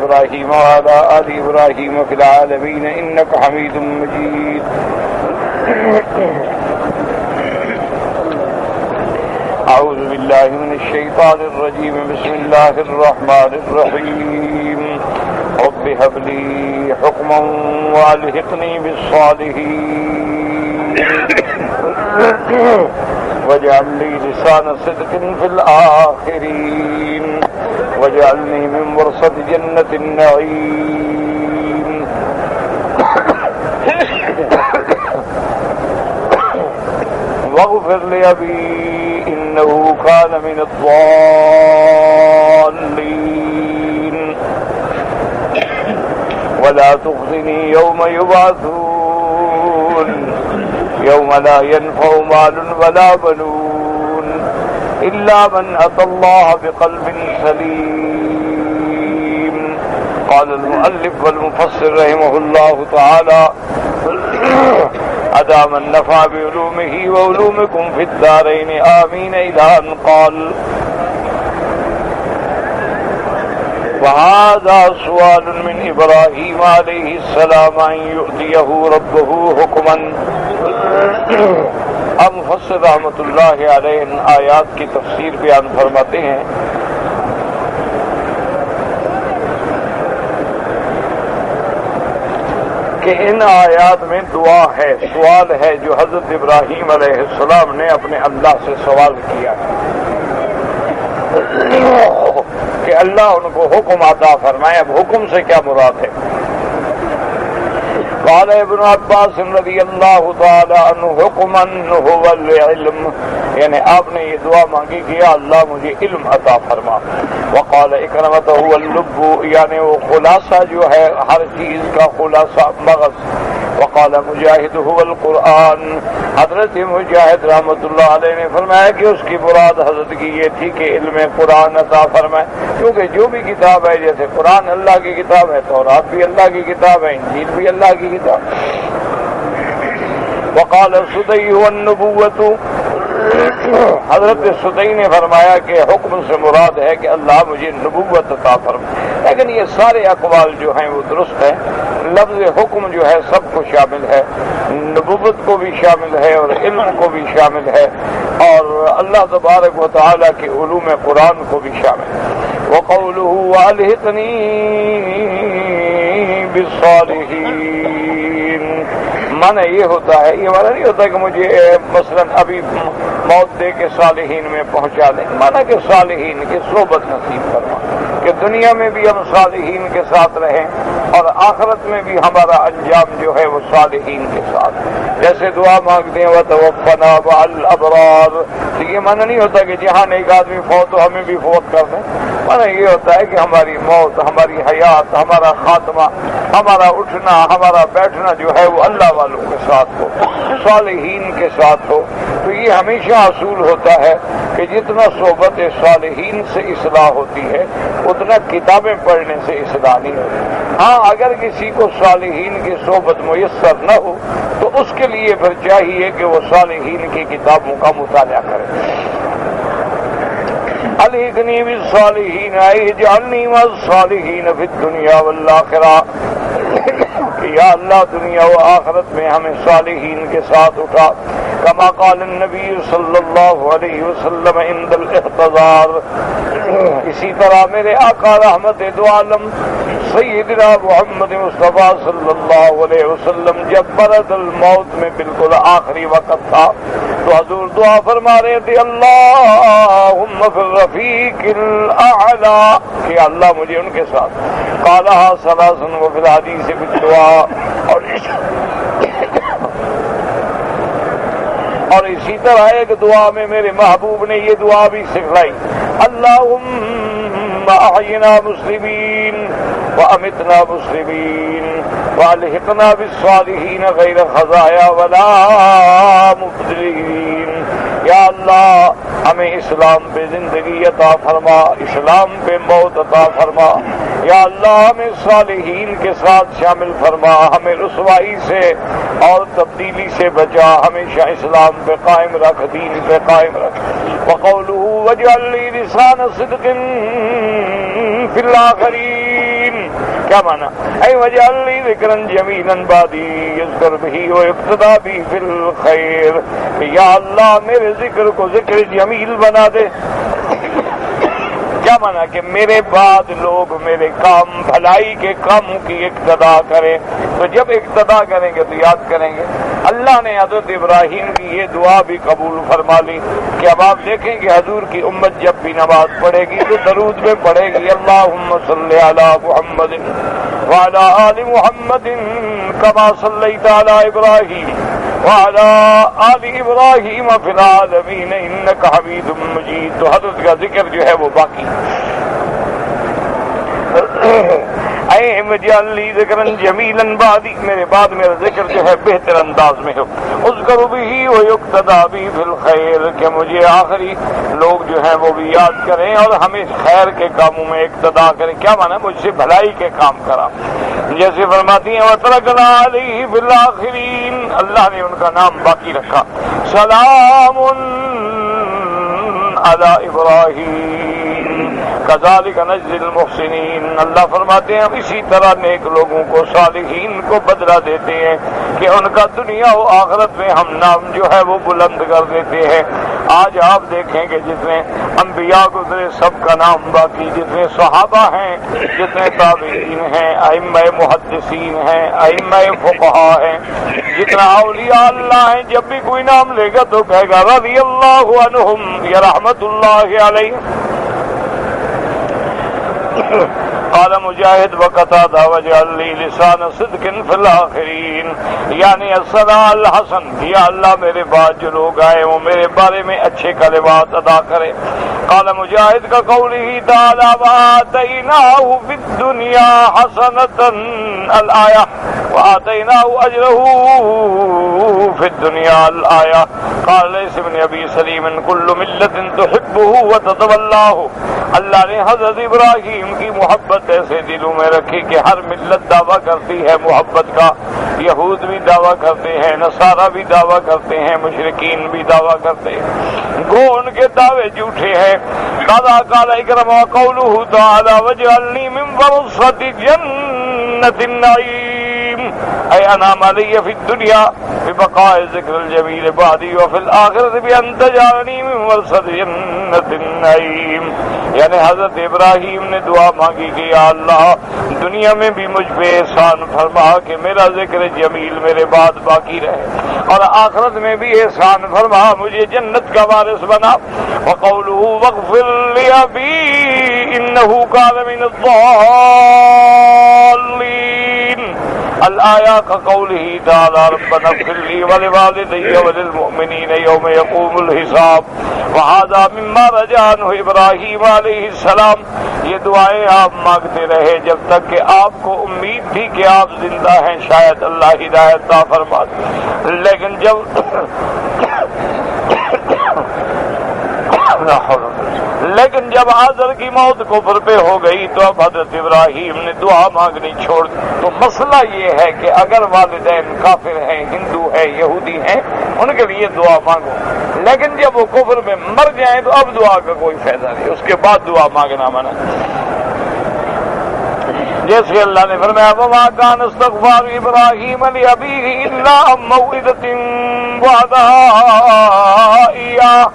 إبراهيم وعلى آل إبراهيم في العالمين إنك حميد مجيد. أعوذ بالله من الشيطان الرجيم. بسم الله الرحمن الرحيم. رب هب لي حكما وألحقني بالصالحين واجعل لي لسان صدق في الآخرين واجعلني من ورثة جنة النعيم. واغفر لأبي إنه كان من الضالين ولا تخزني يوم يبعثون يوم لا ينفع مال ولا بنون إلا من أتى الله بقلب سليم. قال المؤلف والمفسر رحمه الله تعالى: أدام النفع بعلومه وعلومكم في الدارين آمين. إلى أن قال: وهذا سؤال من إبراهيم عليه السلام أن يؤتيه ربه حكما. اب مفسر رحمۃ اللہ علیہ ان آیات کی تفسیر بیان فرماتے ہیں کہ ان آیات میں دعا ہے، سوال ہے جو حضرت ابراہیم علیہ السلام نے اپنے اللہ سے سوال کیا کہ اللہ ان کو حکم عطا فرمائے. اب حکم سے کیا مراد ہے؟ قال ابن عباس رضی اللہ تعالی عنہ: حکما هو العلم، یعنی آپ نے یہ دعا مانگی کہ یا اللہ مجھے علم عطا فرما. وقال اکرمۃ هو اللب، یعنی وہ خلاصہ جو ہے ہر چیز کا خلاصہ مغز. وقال مجاہد هو القرآن، حضرت مجاہد رحمۃ اللہ علیہ نے فرمایا کہ اس کی مراد حضرت کی یہ تھی کہ علم قرآن عطا فرمائے، کیونکہ جو بھی کتاب ہے، جیسے قرآن اللہ کی کتاب ہے، تورات بھی اللہ کی کتاب ہے، انجیل بھی اللہ کی کتاب. وقال سدی هو النبوۃ، حضرت سدی نے فرمایا کہ حکم سے مراد ہے کہ اللہ مجھے نبوت عطا فرمائے. لیکن یہ سارے اقوال جو ہیں وہ درست ہیں. لفظ حکم جو ہے سب کو شامل ہے، نبوت کو بھی شامل ہے اور علم کو بھی شامل ہے، اور اللہ تبارک و تعالیٰ کے علوم قرآن کو بھی شامل ہے. وقوله وَأَلْحِقْنِي بِالصَّالِحِينَ، معنی یہ ہوتا ہے، یہ معنی نہیں ہوتا کہ مجھے مثلا ابھی موت دے کے صالحین میں پہنچا دیں، معنی کہ صالحین کی صحبت نصیب فرما، کہ دنیا میں بھی ہم صالحین کے ساتھ رہیں اور آخرت میں بھی ہمارا انجام جو ہے وہ صالحین کے ساتھ. جیسے دعا مانگتے ہیں وَتَوَفَّنَا مَعَ الْأَبْرَارِ، تو یہ معنی نہیں ہوتا کہ جہاں ایک آدمی فوت ہو ہمیں بھی فوت کر دیں. معنی یہ ہوتا ہے کہ ہماری موت، ہماری حیات، ہمارا خاتمہ، ہمارا اٹھنا، ہمارا بیٹھنا جو ہے وہ اللہ والوں کے ساتھ ہو، صالحین کے ساتھ ہو. تو یہ ہمیشہ اصول ہوتا ہے کہ جتنا صحبت صالحین سے اصلاح ہوتی ہے اتنا کتابیں پڑھنے سے اصلاح نہیں ہوتی. ہاں اگر کسی کو صالحین کی صحبت میسر نہ ہو تو اس کے لیے پھر چاہیے کہ وہ صالحین کی کتابوں کا مطالعہ کرے. الحقنی بالصالحین اجعلنی مع الصالحین فی الدنیا والآخرہ، یا اللہ دنیا و آخرت میں ہمیں صالحین کے ساتھ اٹھا. کما قال النبی صلی اللہ علیہ وسلم عند الاحتضار، اسی طرح میرے آقا رحمت دو عالم سیدنا محمد مصطفیٰ صلی اللہ علیہ وسلم جب مرض الموت میں بالکل آخری وقت تھا تو حضور دعا فرما رہے تھے اللہم فی الرفیق الاعلی، کہ اللہ مجھے ان کے ساتھ. قالها ثلاثا وفی الحدیث بالدعاء، اور اسی طرح ایک دعا میں میرے محبوب نے یہ دعا بھی سکھلائی: اللہم احینا مسلمین وامتنا مسلمین والحقنا بالصالحین غیر خزایا ولا مبتلین. یا اللہ ہمیں اسلام پہ زندگی عطا فرما، اسلام پہ موت عطا فرما. یا اللہ ہمیں صالحین کے ساتھ شامل فرما، ہمیں رسوائی سے اور تبدیلی سے بچا، ہمیشہ اسلام پہ قائم رکھ، دین پہ قائم رکھ. وقوله واجعل لي لسان صدق في الآخرين، کیا مانا؟ اے وجعل لی ذکرا جمیلا بعدی یذکر بہ ویقتدی بہ فی الخیر، یا اللہ میرے ذکر کو ذکر جمیل بنا دے۔ کیا مانا؟ کہ میرے بعد لوگ میرے کام بھلائی کے کاموں کی اقتدا کریں، تو جب اقتدا کریں گے تو یاد کریں گے۔ اللہ نے حضرت ابراہیم کی یہ دعا بھی قبول فرما لی کہ اب آپ دیکھیں کہ حضور کی امت جب بھی نماز پڑھے گی تو درود میں پڑھے گی اللہم صلی علی محمد وعلی آل محمد کما صلیت علی ابراہیم وعلی آل ابراہیم فی العالمین انک حمید مجید۔ تو حضرت کا ذکر جو ہے وہ باقی اے وجعل لی ذکرا جمیلا بعدی، میرے بعد میرا ذکر جو ہے بہتر انداز میں ہو۔ اذکر بہ ویقتدی بہ فی الخیر، کہ مجھے آخری لوگ جو ہیں وہ بھی یاد کریں اور ہمیں خیر کے کاموں میں اقتدا کریں۔ کیا مانا؟ مجھ سے بھلائی کے کام کرا، جیسے فرماتی ہیں وَتَرَكْنَا عَلَيْهِ فِي الْآخِرِينَ، اللہ نے ان کا نام باقی رکھا، سلام علی ابراہیم کذالک نجزی المحسنین۔ اللہ فرماتے ہیں ہم اسی طرح نیک لوگوں کو، صالحین کو بدلہ دیتے ہیں کہ ان کا دنیا و آخرت میں ہم نام جو ہے وہ بلند کر دیتے ہیں۔ آج آپ دیکھیں کہ جتنے انبیاء گزرے سب کا نام باقی، جتنے صحابہ ہیں، جتنے تابعین ہیں، ائمہ محدثین ہیں، ائمہ فقہا ہیں، جتنا اولیاء اللہ ہیں، جب بھی کوئی نام لے گا تو کہے گا رضی اللہ عنہم یا رحمت اللہ علیہ۔ قال مجاہد وقتادہ وجعل لی لسان صدق فی الآخرین، یعنی الثناء الحسن، یا اللہ میرے بعد جو لوگ آئے وہ میرے بارے میں اچھے کلمات ادا کرے۔ قال مجاہد کا قولہ تعالی وآتیناہ فی الدنیا حسنۃ الآیہ وآتیناہ اجرہ فی الدنیا الآیہ۔ قال لیس بن ابی سلیم کل ملت تحبہ وتتولاہ، اللہ نے حضرت ابراہیم کی محبت ایسے دلوں میں رکھی کہ ہر ملت دعویٰ کرتی ہے محبت کا، یہود بھی دعویٰ کرتے ہیں، نصارہ بھی دعویٰ کرتے ہیں، مشرکین بھی دعویٰ کرتے ہیں، گو ان کے دعوے جھوٹے ہیں۔ قال اکرم قولہ تعالی وجعلنی من ورثۃ جنۃ النعیم، اے انعم علی فی الدنیا ببقاء ذکر الجمیل بعدی وفی الآخرۃ بان تجعلنی من ورثۃ جنۃ النعیم، یعنی حضرت ابراہیم نے دعا مانگی کہ یا اللہ دنیا میں بھی مجھ پہ احسان فرما کہ میرا ذکر جمیل میرے بعد باقی رہے، اور آخرت میں بھی احسان فرما مجھے جنت کا وارث بنا۔ وقولہ واغفر لأبی انہ کان من الضالین الآیہ کا قولہ تعالی ربنا اغفر لی ولوالدی وللمؤمنین یوم یقوم الحساب، وہذا مما رجا عنہ ابراہیم علیہ السلام۔ یہ دعائیں آپ مانگتے رہے جب تک کہ آپ کو امید تھی کہ آپ زندہ ہیں، شاید اللہ ہدایت عطا فرما دے، لیکن جب آزر کی موت کفر پہ ہو گئی تو اب حضرت ابراہیم نے دعا مانگنی چھوڑ دی۔ تو مسئلہ یہ ہے کہ اگر والدین کافر ہیں، ہندو ہیں، یہودی ہیں، ان کے لیے دعا مانگو، لیکن جب وہ کفر میں مر جائیں تو اب دعا کا کوئی فائدہ نہیں، اس کے بعد دعا مانگنا منع۔ جیسے اللہ نے فرمایا وما كان استغفار ابراہیم لابیہ الا عن موعدۃ وعدها اياه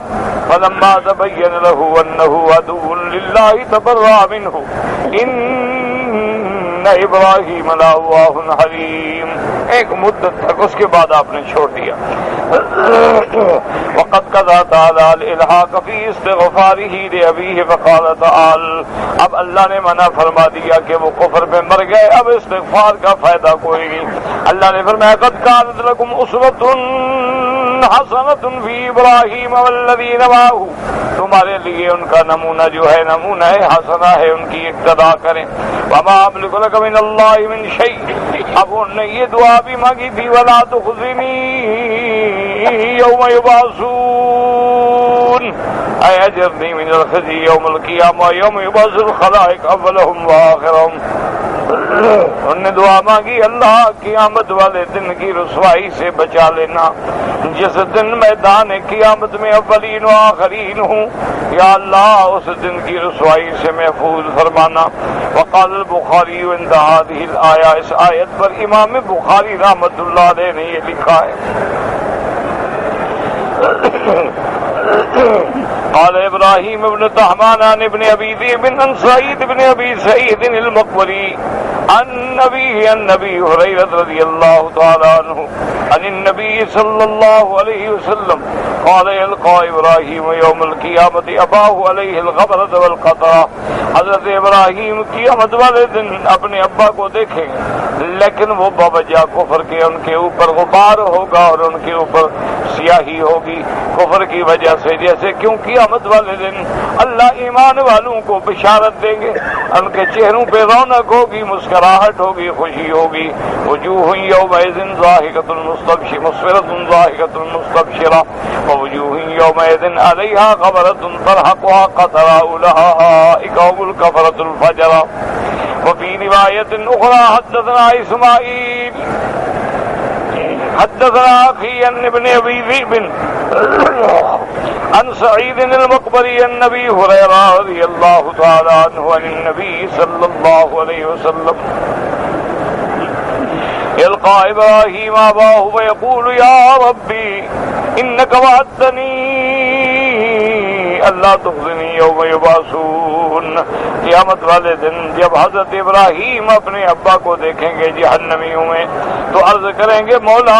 فلما تبين له انه عدو لله تبرأ منه ان ابراہیم لأواہ حلیم۔ ایک مدت تک، اس کے بعد آپ نے چھوڑ دیا۔ وقد قضى تعالی الالحاق فی استغفارہ لابیہ فقال تعالی، اب اللہ نے منع فرما دیا کہ وہ کفر میں مر گئے، اب استغفار کا فائدہ کوئی نہیں۔ اللہ نے فرمایا قد كانت لكم اسوۃ حسنۃ فی ابراہیم والذین معہ، تمہارے لیے ان کا نمونہ جو ہے نمونہ حسنہ ہے، ان کی اقتداء کریں۔ وما املک لک من اللہ من شیء، اب انہوں نے یہ دعا بھی مانگی تھی ولا تخزنی یوم یبعثون، اے اجرنی من الخزي یوم القیامہ یوم یبعث الخلائق اولهم وآخرهم انہوں نے دعا مانگی اللہ قیامت والے دن کی رسوائی سے بچا لینا، جس دن میدان قیامت میں اولین و آخرین ہوں، یا اللہ اس دن کی رسوائی سے محفوظ فرمانا۔ وقال البخاری عند هذه الآیہ، اس آیت پر امام بخاری رحمۃ اللہ علیہ نے یہ لکھا ہے، قال ابراہیم ابن طہمان عن ابن ابی ذئب عن سعید ابن ابی سعید المقبری عن نبی ہریرہ رضی اللہ تعالی عنہ عن النبی صلی اللہ علیہ وسلم قال يلقى ابراہیم یوم القیامت اباہ علیہ الغبرۃ والقطرہ، حضرت ابراہیم قیامت والے دن اپنے ابا کو دیکھیں گے لیکن وہ بوجہ کفر کے ان کے اوپر غبار ہوگا اور ان کے اوپر سیاہی ہوگی کفر کی وجہ سے، جیسے کیوں قیامت والے دن اللہ ایمان والوں کو بشارت دیں گے، ان کے چہروں پہ رونق ہوگی، مسکراہٹ ہوگی، خوشی ہوگی، وجوہ یومئذ ضاحکۃ مسفرۃ ضاحکۃ مستبشرہ ووجوہ یومئذ علیہا غبرۃ ترہقها قترہ اولئک هم الکفرۃ الفجرہ۔ وفی روایت اخری حدثنا اسماعیل حدثنا اخی عن ابن ابی ذئب عن سعید المقبری عن نبی ہریرہ رضی اللہ تعالی عنہ عن النبی صلی اللہ علیہ وسلم يلقى ابراہیم اباہ ويقول یا ربی انک وعدتنی اللہ تخزنی یوم یبعثون۔ قیامت والے دن جب حضرت ابراہیم اپنے ابا کو دیکھیں گے جہنمیوں میں تو عرض کریں گے مولا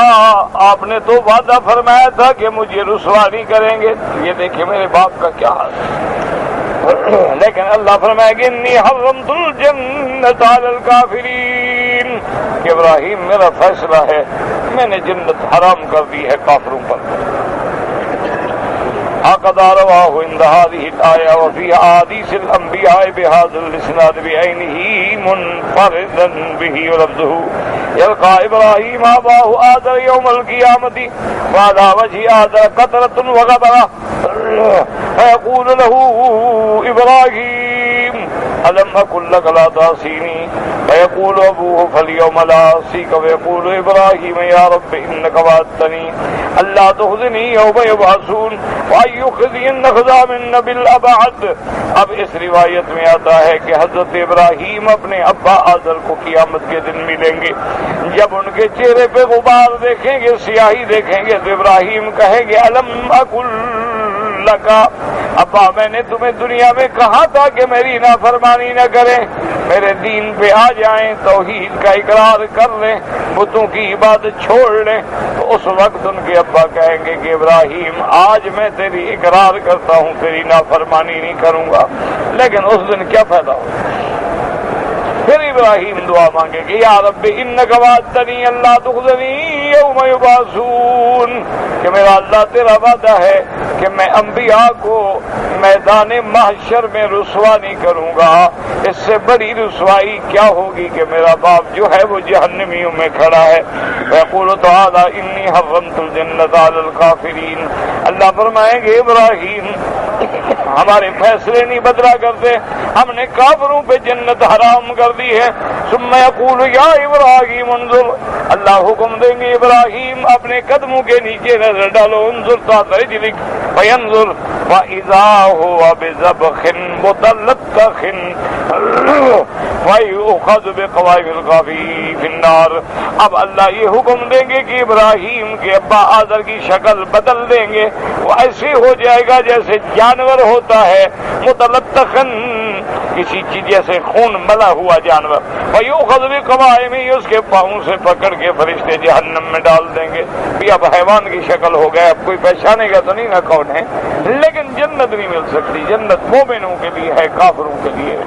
آپ نے تو وعدہ فرمایا تھا کہ مجھے رسوا نہیں کریں گے، یہ دیکھیں میرے باپ کا کیا حال ہے، لیکن اللہ فرمائے گا انی حرمت الجنت علی الکافرین، کہ ابراہیم میرا فیصلہ ہے میں نے جنت حرام کر دی ہے کافروں پر۔ هكذا رواه عند هذه الآية وفي أحاديث الأنبياء بهذا الإسناد بعينه منفردا به ولفظه يلقى إبراهيم أباه آذر يوم القيامة وعلى وجه آذر قطرة وغبرة فيقول له إبراهيم ألم أقل لك لا تعصيني فيقول أبوه فاليوم لا أعصيك ويقول إبراهيم يا رب إنك وعدتني ألا تخزني يوم يبعثون وأي خزي نخزى من بالأبعد۔ اب اس روایت میں آتا ہے کہ حضرت ابراہیم اپنے ابا آذر کو قیامت کے دن ملیں گے، جب ان کے چہرے پہ غبار دیکھیں گے، سیاہی دیکھیں گے تو ابراہیم کہیں گے الم اقل لکا، ابا میں نے تمہیں دنیا میں کہا تھا کہ میری نافرمانی نہ کریں، میرے دین پہ آ جائیں، توحید کا اقرار کر لیں، بتوں کی عبادت چھوڑ لیں۔ تو اس وقت ان کے ابا کہیں گے کہ ابراہیم آج میں تیری اقرار کرتا ہوں، تیری نافرمانی نہیں کروں گا، لیکن اس دن کیا فائدہ ہوگا؟ پھر ابراہیم دعا مانگے کہ یا رب انک وعدتنی اللہ تخزنی یوم یبعثون، کہ میرا اللہ تیرا وعدہ ہے کہ میں انبیاء کو میدان محشر میں رسوا نہیں کروں گا، اس سے بڑی رسوائی کیا ہوگی کہ میرا باپ جو ہے وہ جہنمیوں میں کھڑا ہے۔ ویقول تعالی انی حرمت الجنت علی الکافرین، اللہ فرمائیں گے ابراہیم ہمارے فیصلے نہیں بدلا کرتے، ہم نے کافروں پہ جنت حرام کر دی ہے۔ ثم یقول یا ابراہیم انظر، اللہ حکم دیں گے ابراہیم اپنے قدموں کے نیچے نظر ڈالو، انظر تحت رجلک فینظر فاذا هو بذبخ متلطخ فیؤخذ بقوائم الغاوی فی النار۔ اب اللہ یہ حکم دیں گے کہ ابراہیم کے ابا آذر کی شکل بدل دیں گے، وہ ایسے ہو جائے گا جیسے جانور ہوتا ہے، متلطخن کسی چیز جیسے خون ملا ہوا جانور، فیؤخذ بقوائم، اس کے پاؤں سے پکڑ کے فرشتے جہنم میں ڈال دیں گے۔ اب حیوان کی شکل ہو گیا، اب کوئی پہچانے گا تو نہیں نا کون ہے، لیکن جنت نہیں مل سکتی، جنت مومنوں کے لیے ہے، کافروں کے لیے۔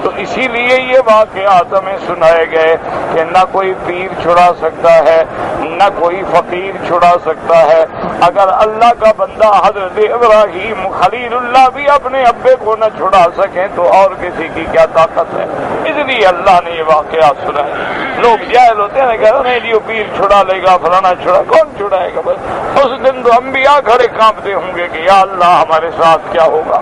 تو اسی لیے یہ واقعات ہمیں سنائے گئے کہ نہ کوئی پیر چھڑا سکتا ہے، نہ کوئی فقیر چھڑا سکتا ہے۔ اگر اللہ کا بندہ حضرت ابراہیم خلیل اللہ بھی اپنے ابے کو نہ چھڑا سکیں تو اور کسی کی کیا طاقت ہے؟ اس لیے اللہ نے یہ واقعات سنائے۔ لوگ جاہل ہوتے ہیں کہ نہیں جی وہ پیر چھڑا لے گا، فلانا چھڑا، کون چھڑائے گا؟ بس اس دن تو انبیاء کھڑے کانپتے ہوں گے کہ یا اللہ ہمارے ساتھ کیا ہوگا۔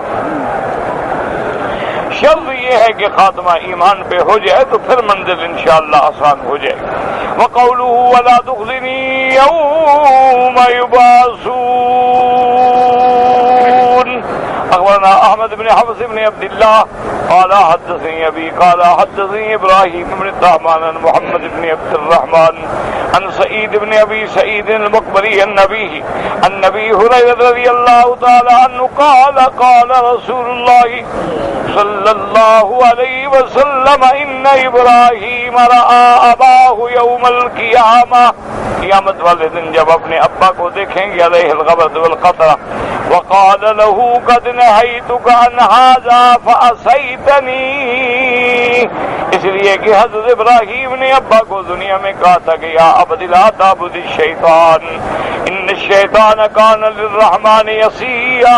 شرط یہ ہے کہ خاتمہ ایمان پہ ہو جائے تو پھر منزل انشاءاللہ آسان ہو جائے گی. وقولہ ولا تخزنی یوم یبعثون. اخبرنا احمد بن حفص بن عبد الله قال حدثني ابي قال حدثني ابراهيم بن طهمان عن محمد بن عبد الرحمن عن سعيد بن ابي سعيد المقبري النبي هريرة رضي الله تعالى عنه قال قال رسول الله صلى الله عليه وسلم ان ابراهيم راى اباه يوم القيامة. قیامت والے دن جب اپنے ابا کو دیکھیں گے علیہ الغبط والقطرہ. وقال له قد نهيتك عن هذا فعصيتني. اس لیے کہ حضرت ابراہیم نے ابا کو دنیا میں کہا تھا کہ یا ابت لا تعبد الشیطان ان الشیطان کان للرحمن عصیا.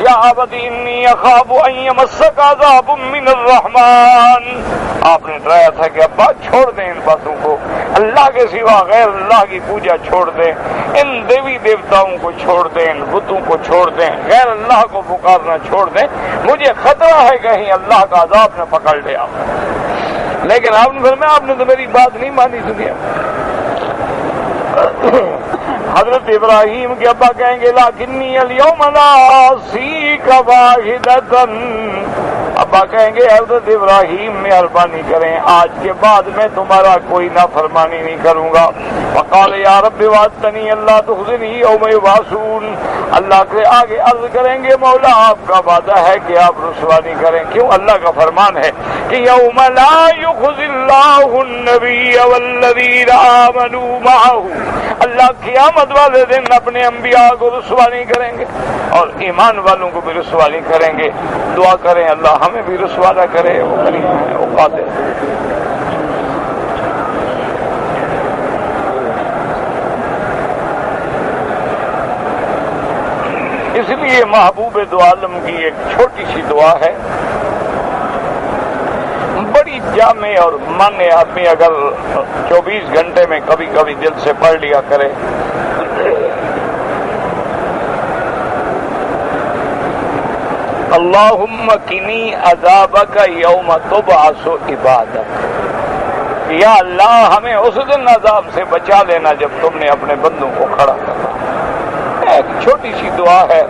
یا ابت انی اخاف ان یمسک عذاب من الرحمن. آپ نے ڈرایا تھا کہ ابا چھوڑ دیں ان باتوں کو, اللہ کے سوا غیر اللہ کی پوجا چھوڑ دیں, ان دیوی دیوتاؤں کو چھوڑ دیں, ان بتوں کو چھوڑ دیں, غیر اللہ کو پکارنا چھوڑ دیں, مجھے خطرہ ہے کہیں اللہ کا عذاب نہ پکڑ لے آپ. لیکن آپ نے فرمایا آپ نے تو میری بات نہیں مانی دنیا میں. حضرت ابراہیم کے ابا کہیں گے لاکنی الیوم لا اعصیک واحدۃ. ابا کہیں گے حضرت ابراہیم مہربانی کریں آج کے بعد میں تمہارا کوئی نافرمانی نہیں کروں گا. وقال یا رب وعدتنی اللہ تخزنی یوم یبعثون. اللہ کے آگے عرض کریں گے مولا آپ کا وعدہ ہے کہ آپ رسوا نہیں کریں. کیوں؟ اللہ کا فرمان ہے کہ یوم لا یخزی اللہ النبی والذین آمنوا معہ. اللہ قیامت والے دن اپنے انبیاء کو رسوا نہیں کریں گے اور ایمان والوں کو بھی رسوا نہیں کریں گے. دعا کریں اللہ ہمیں بھی رسوا نہ کرے. وہ کریم ہے, وہ قادر. اس لیے محبوب دو عالم کی ایک چھوٹی سی دعا ہے, بڑی جامع اور مانے آدمی اگر 24 گھنٹے میں کبھی کبھی دل سے پڑھ لیا کرے. اللہم قنی عذابک یوم تبعث عبادک. یا اللہ ہمیں اس دن عذاب سے بچا لینا جب تم نے اپنے بندوں کو کھڑا کرنا. ایک چھوٹی سی دعا ہے.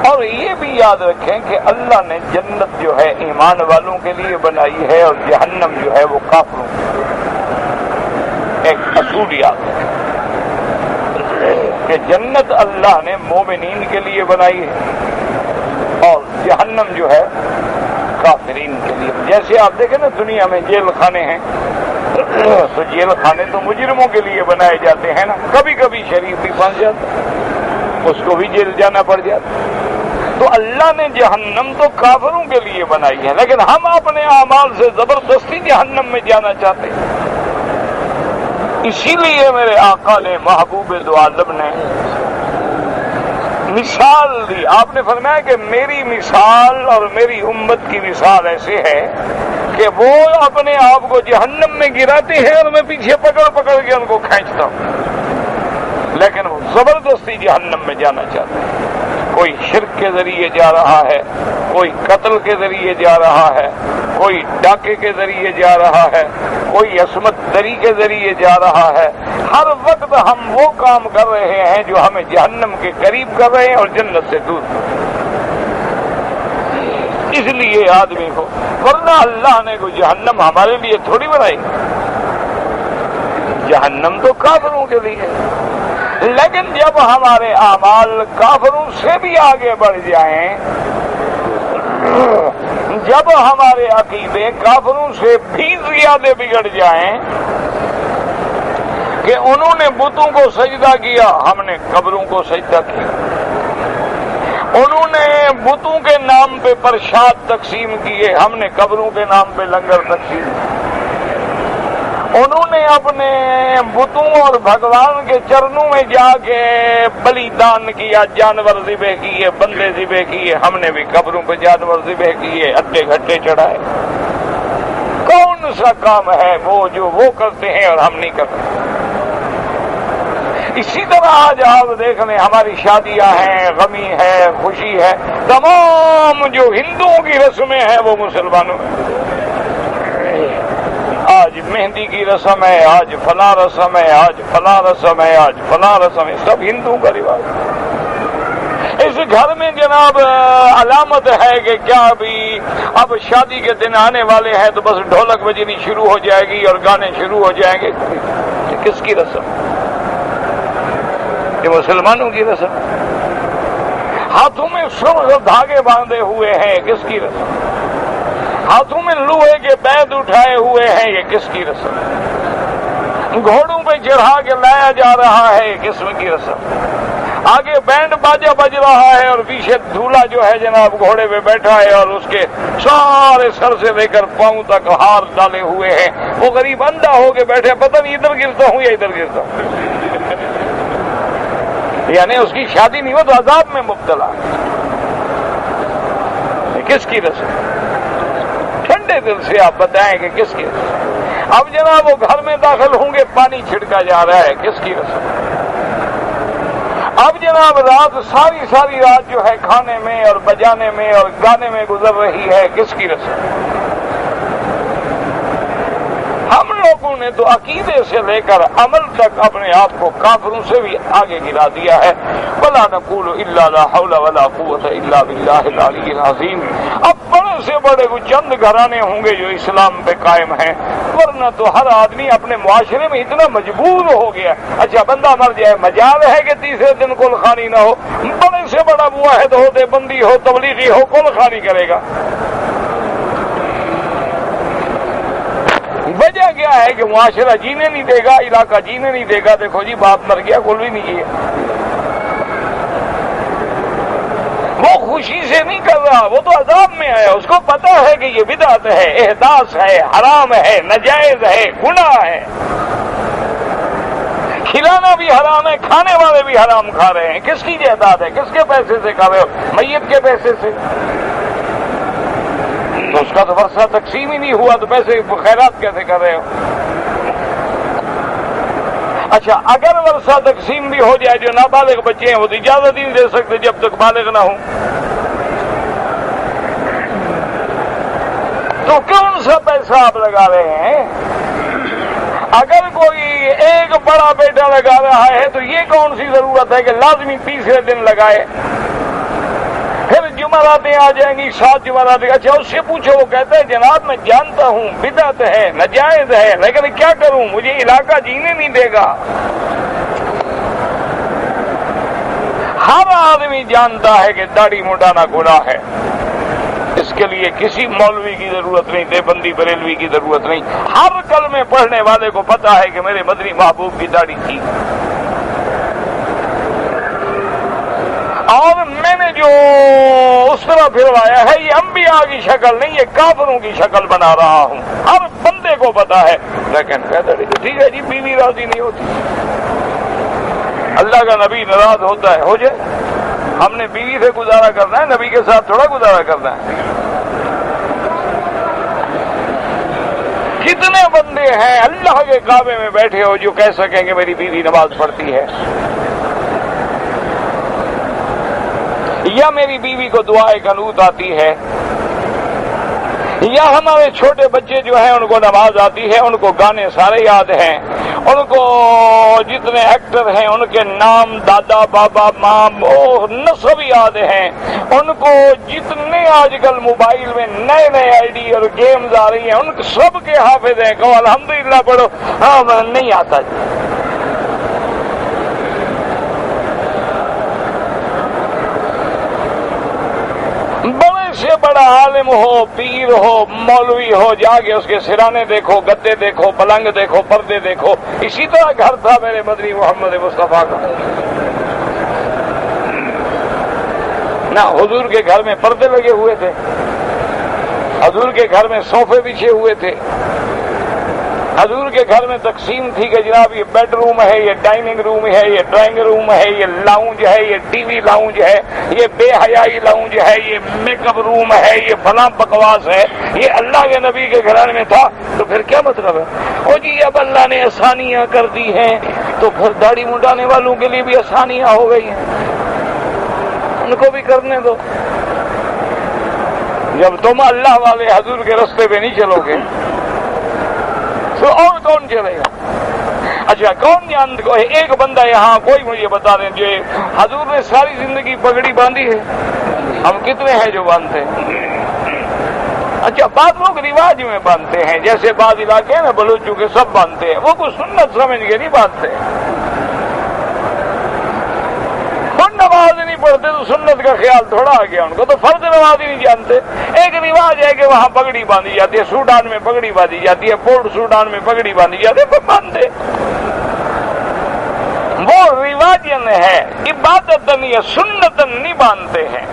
اور یہ بھی یاد رکھیں کہ اللہ نے جنت جو ہے ایمان والوں کے لیے بنائی ہے اور جہنم جو ہے وہ کافروں کے لیے. ایک اصول یاد ہے کہ جنت اللہ نے مومنین کے لیے بنائی ہے اور جہنم جو ہے کافرین کے لیے. جیسے آپ دیکھیں نا دنیا میں جیل خانے ہیں تو جیل خانے تو مجرموں کے لیے بنائے جاتے ہیں نا. کبھی کبھی شریف بھی پھنس جاتا, اس کو بھی جیل جانا پڑ جاتا. تو اللہ نے جہنم تو کافروں کے لیے بنائی ہے, لیکن ہم اپنے اعمال سے زبردستی جہنم میں جانا چاہتے ہیں. اسی لیے میرے آقا نے محبوب دو عالم نے مثال دی. آپ نے فرمایا کہ میری مثال اور میری امت کی مثال ایسے ہے کہ وہ اپنے آپ کو جہنم میں گراتے ہیں اور میں پیچھے پکڑ پکڑ کے ان کو کھینچتا ہوں, لیکن وہ زبردستی جہنم میں جانا چاہتے ہیں. کوئی شرک کے ذریعے جا رہا ہے, کوئی قتل کے ذریعے جا رہا ہے, کوئی ڈاکے کے ذریعے جا رہا ہے, کوئی عصمت دری کے ذریعے جا رہا ہے. ہر وقت ہم وہ کام کر رہے ہیں جو ہمیں جہنم کے قریب کر رہے ہیں اور جنت سے دور. اس لیے آدمی کو, ورنہ اللہ نے کوئی جہنم ہمارے لیے تھوڑی بنائی. جہنم تو کافروں کے لیے. لیکن جب ہمارے اعمال کافروں سے بھی آگے بڑھ جائیں, جب ہمارے عقیدے کافروں سے بھی زیادہ بگڑ جائیں کہ انہوں نے بتوں کو سجدہ کیا, ہم نے قبروں کو سجدہ کیا, انہوں نے بتوں کے نام پہ پرشاد تقسیم کیے, ہم نے قبروں کے نام پہ لنگر تقسیم کیے, انہوں نے اپنے بتوں اور بھگوان کے چرنوں میں جا کے بلیدان کیا, جانور ذبح کیے, بندے ذبح کیے, ہم نے بھی قبروں پہ جانور ذبح کیے, اٹے گھٹے چڑھائے. کون سا کام ہے وہ جو وہ کرتے ہیں اور ہم نہیں کرتے؟ اسی طرح آج آپ دیکھ لیں ہماری شادیاں ہیں، غمی ہے، خوشی ہے، تمام جو ہندوؤں کی رسمیں ہیں وہ مسلمانوں میں۔ آج مہندی کی رسم ہے، آج فلاں رسم ہے، آج فلاں رسم ہے، آج فلاں رسم ہے، سب ہندوؤں کا رواج۔ اس گھر میں جناب علامت ہے کہ کیا ابھی اب شادی کے دن آنے والے ہیں تو بس ڈھولک بجنی شروع ہو جائے گی اور گانے شروع ہو جائیں گے۔ یہ کس کی رسم؟ یہ مسلمانوں کی رسم۔ ہاتھوں میں سرخ دھاگے باندھے ہوئے ہیں، کس کی رسم؟ ہاتھوں میں لوہے کے بیت اٹھائے ہوئے ہیں، یہ کس کی رسم؟ گھوڑوں پہ چڑھا کے لایا جا رہا ہے، کس کی رسم؟ آگے بینڈ باجا بج رہا ہے اور پیچھے دولہا جو ہے جناب گھوڑے پہ بیٹھا ہے اور اس کے سارے سر سے لے کر پاؤں تک ہار ڈالے ہوئے ہیں۔ وہ غریب اندھا ہو کے بیٹھے، پتہ نہیں ادھر گرتا ہوں یا ادھر گرتا ہوں۔ یعنی اس کی شادی نہیں ہو تو عذاب میں مبتلا۔ کس کی رسم؟ ٹھنڈے دل سے آپ بتائیں کہ کس کی رسم؟ اب جناب وہ گھر میں داخل ہوں گے، پانی چھڑکا جا رہا ہے، کس کی رسم؟ اب جناب رات ساری رات جو ہے کھانے میں اور بجانے میں اور گانے میں گزر رہی ہے، کس کی رسم؟ ہم لوگوں نے تو عقیدے سے لے کر عمل تک اپنے آپ کو کافروں سے بھی آگے گرا دیا ہے۔ وَلَا نَقُولُ إِلَّا لَا حَوْلَ وَلَا قُوَّةَ إِلَّا بِاللَّهِ الْعَلِيِّ الْعَظِيمِ۔ اب بڑے سے بڑے وہ چند گھرانے ہوں گے جو اسلام پہ قائم ہیں، ورنہ تو ہر آدمی اپنے معاشرے میں اتنا مجبور ہو گیا۔ اچھا بندہ مر جائے، مجال ہے کہ تیسرے دن کل خوانی نہ ہو، بڑے سے بڑا موحد ہو، دیوبندی ہو، تبلیغی ہو، کل خوانی کرے گا۔ وجہ کیا ہے کہ معاشرہ جینے نہیں دے گا، علاقہ جینے نہیں دے گا۔ دیکھو جی باپ مر گیا، کل بھی نہیں کیا۔ وہ خوشی سے نہیں کر رہا، وہ تو عذاب میں آیا۔ اس کو پتا ہے کہ یہ بدعت ہے، احداث ہے، حرام ہے، ناجائز ہے، گناہ ہے۔ کھلانا بھی حرام ہے، کھانے والے بھی حرام کھا رہے ہیں۔ کس کی جائیداد ہے؟ کس کے پیسے سے کھا رہے ہو؟ میت کے پیسے سے۔ تو اس کا تو ورثہ تقسیم ہی نہیں ہوا، تو پیسے خیرات کیسے کر رہے ہو؟ اچھا اگر ورثہ تقسیم بھی ہو جائے، جو نابالغ بچے ہیں وہ تو اجازت ہی نہیں دے سکتے جب تک بالغ نہ ہوں۔ تو کون سا پیسہ آپ لگا رہے ہیں؟ اگر کوئی ایک بڑا بیٹا لگا رہا ہے تو یہ کون سی ضرورت ہے کہ لازمی تیسرے دن لگائے؟ پھر جمعراتیں آ جائیں گی، 7 جمعراتیں۔ اچھا اس سے پوچھو، وہ کہتا ہے جناب میں جانتا ہوں بدعت ہے، ناجائز ہے، لیکن کیا کروں، مجھے علاقہ جینے نہیں دے گا۔ ہر آدمی جانتا ہے کہ داڑھی منڈانا گناہ ہے، اس کے لیے کسی مولوی کی ضرورت نہیں، دیوبندی بریلوی کی ضرورت نہیں۔ ہر کلمے پڑھنے والے کو پتا ہے کہ میرے مدنی محبوب کی داڑھی تھی۔ اور میں نے جو اس طرح پھروایا ہے یہ انبیاء کی شکل نہیں، یہ کافروں کی شکل بنا رہا ہوں۔ ہر بندے کو پتا ہے، لیکن کہتا ہے ٹھیک ہے جی، بیوی راضی نہیں ہوتی، اللہ کا نبی ناراض ہوتا ہے، ہو جائے۔ ہم نے بیوی سے گزارا کرنا ہے، نبی کے ساتھ تھوڑا گزارا کرنا ہے۔ کتنے بندے ہیں اللہ کے کعبے میں بیٹھے ہو جو کہہ سکیں کہ میری بیوی نماز پڑھتی ہے، یا میری بیوی کو دعائے قنوت آتی ہے، یا ہمارے چھوٹے بچے جو ہیں ان کو نماز آتی ہے، ان کو گانے سارے یاد ہیں، ان کو جتنے ایکٹر ہیں ان کے نام، دادا بابا ماں نسب یاد ہیں، ان کو جتنے آج کل موبائل میں نئے نئے آئی ڈی اور گیمز آ رہی ہیں ان سب کے حافظ ہیں۔ کہو الحمدللہ پڑھو، ہاں نہیں آتا جی۔ بڑے سے بڑا عالم ہو، پیر ہو، مولوی ہو، جا کے اس کے سرانے دیکھو، گدے دیکھو، پلنگ دیکھو، پردے دیکھو۔ اسی طرح گھر تھا میرے مدنی محمد مصطفیٰ کا۔ نہ حضور کے گھر میں پردے لگے ہوئے تھے، حضور کے گھر میں صوفے بچھے ہوئے تھے، حضور کے گھر میں تقسیم تھی کہ جناب یہ بیڈ روم ہے، یہ ڈائننگ روم ہے، یہ ڈرائنگ روم ہے، یہ لاؤنج ہے، یہ ٹی وی لاؤنج ہے، یہ بے حیائی لاؤنج ہے، یہ میک اپ روم ہے، یہ فلاں بکواس ہے. یہ اللہ کے نبی کے گھرانے میں تھا تو پھر کیا مطلب ہے؟ او جی اب اللہ نے آسانیاں کر دی ہیں تو پھر داڑھی منڈانے والوں کے لیے بھی آسانیاں ہو گئی ہیں، ان کو بھی کرنے دو. جب تم اللہ والے حضور کے راستے پہ نہیں چلو گے تو اور کون چلے گا؟ اچھا کون جانتا؟ ایک بندہ یہاں کوئی مجھے بتا دیں جو حضور نے ساری زندگی پگڑی باندھی ہے؟ ہم کتنے ہیں جو باندھتے ہیں؟ اچھا بعض لوگ رواج میں باندھتے ہیں، جیسے بعض علاقے ہیں نا بلوچوں کے سب باندھتے ہیں، وہ کوئی سنت سمجھ کے نہیں باندھتے. نماز نہیں پڑھتے تو سنت کا خیال تھوڑا آ گیا ان کو، تو فرض نماز ہی نہیں جانتے. ایک رواج ہے کہ وہاں پگڑی باندھی جاتی ہے، سوڈان میں پگڑی باندھی جاتی ہے، پورٹ سوڈان میں پگڑی باندھی جاتی ہے، باندھتے. وہ رواجن ہے، عبادتن یا سنتن نہیں باندھتے ہیں.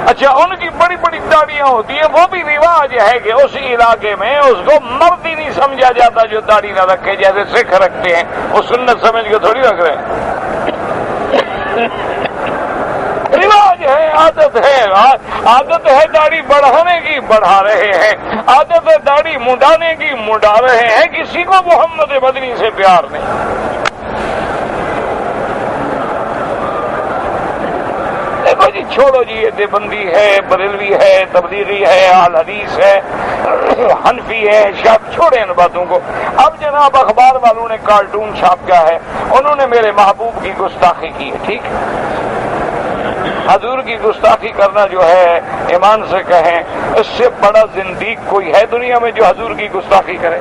اچھا ان کی بڑی بڑی داڑیاں ہوتی ہیں، وہ بھی رواج ہے کہ اس علاقے میں اس کو مرد ہی نہیں سمجھا جاتا جو داڑھی نہ رکھے، جیسے سکھ رکھتے ہیں، وہ سنت سمجھ کے تھوڑی رکھ رہے ہیں. رواج ہے، عادت ہے داڑھی بڑھانے کی، بڑھا رہے ہیں. عادت ہے داڑھی منڈانے کی، منڈا رہے ہیں. کسی کو محمد مدنی سے پیار نہیں. دیکھو جی چھوڑو جی، یہ دیوبندی ہے، بریلوی ہے، تبلیغی ہے، اہل حدیث ہے، حنفی ہے، شاپ، چھوڑے ان باتوں کو. اب جناب اخبار والوں نے کارٹون چھاپا ہے، انہوں نے میرے محبوب کی گستاخی کی ہے. ٹھیک، حضور کی گستاخی کرنا جو ہے ایمان سے کہیں اس سے بڑا زندیق کوئی ہے دنیا میں جو حضور کی گستاخی کرے؟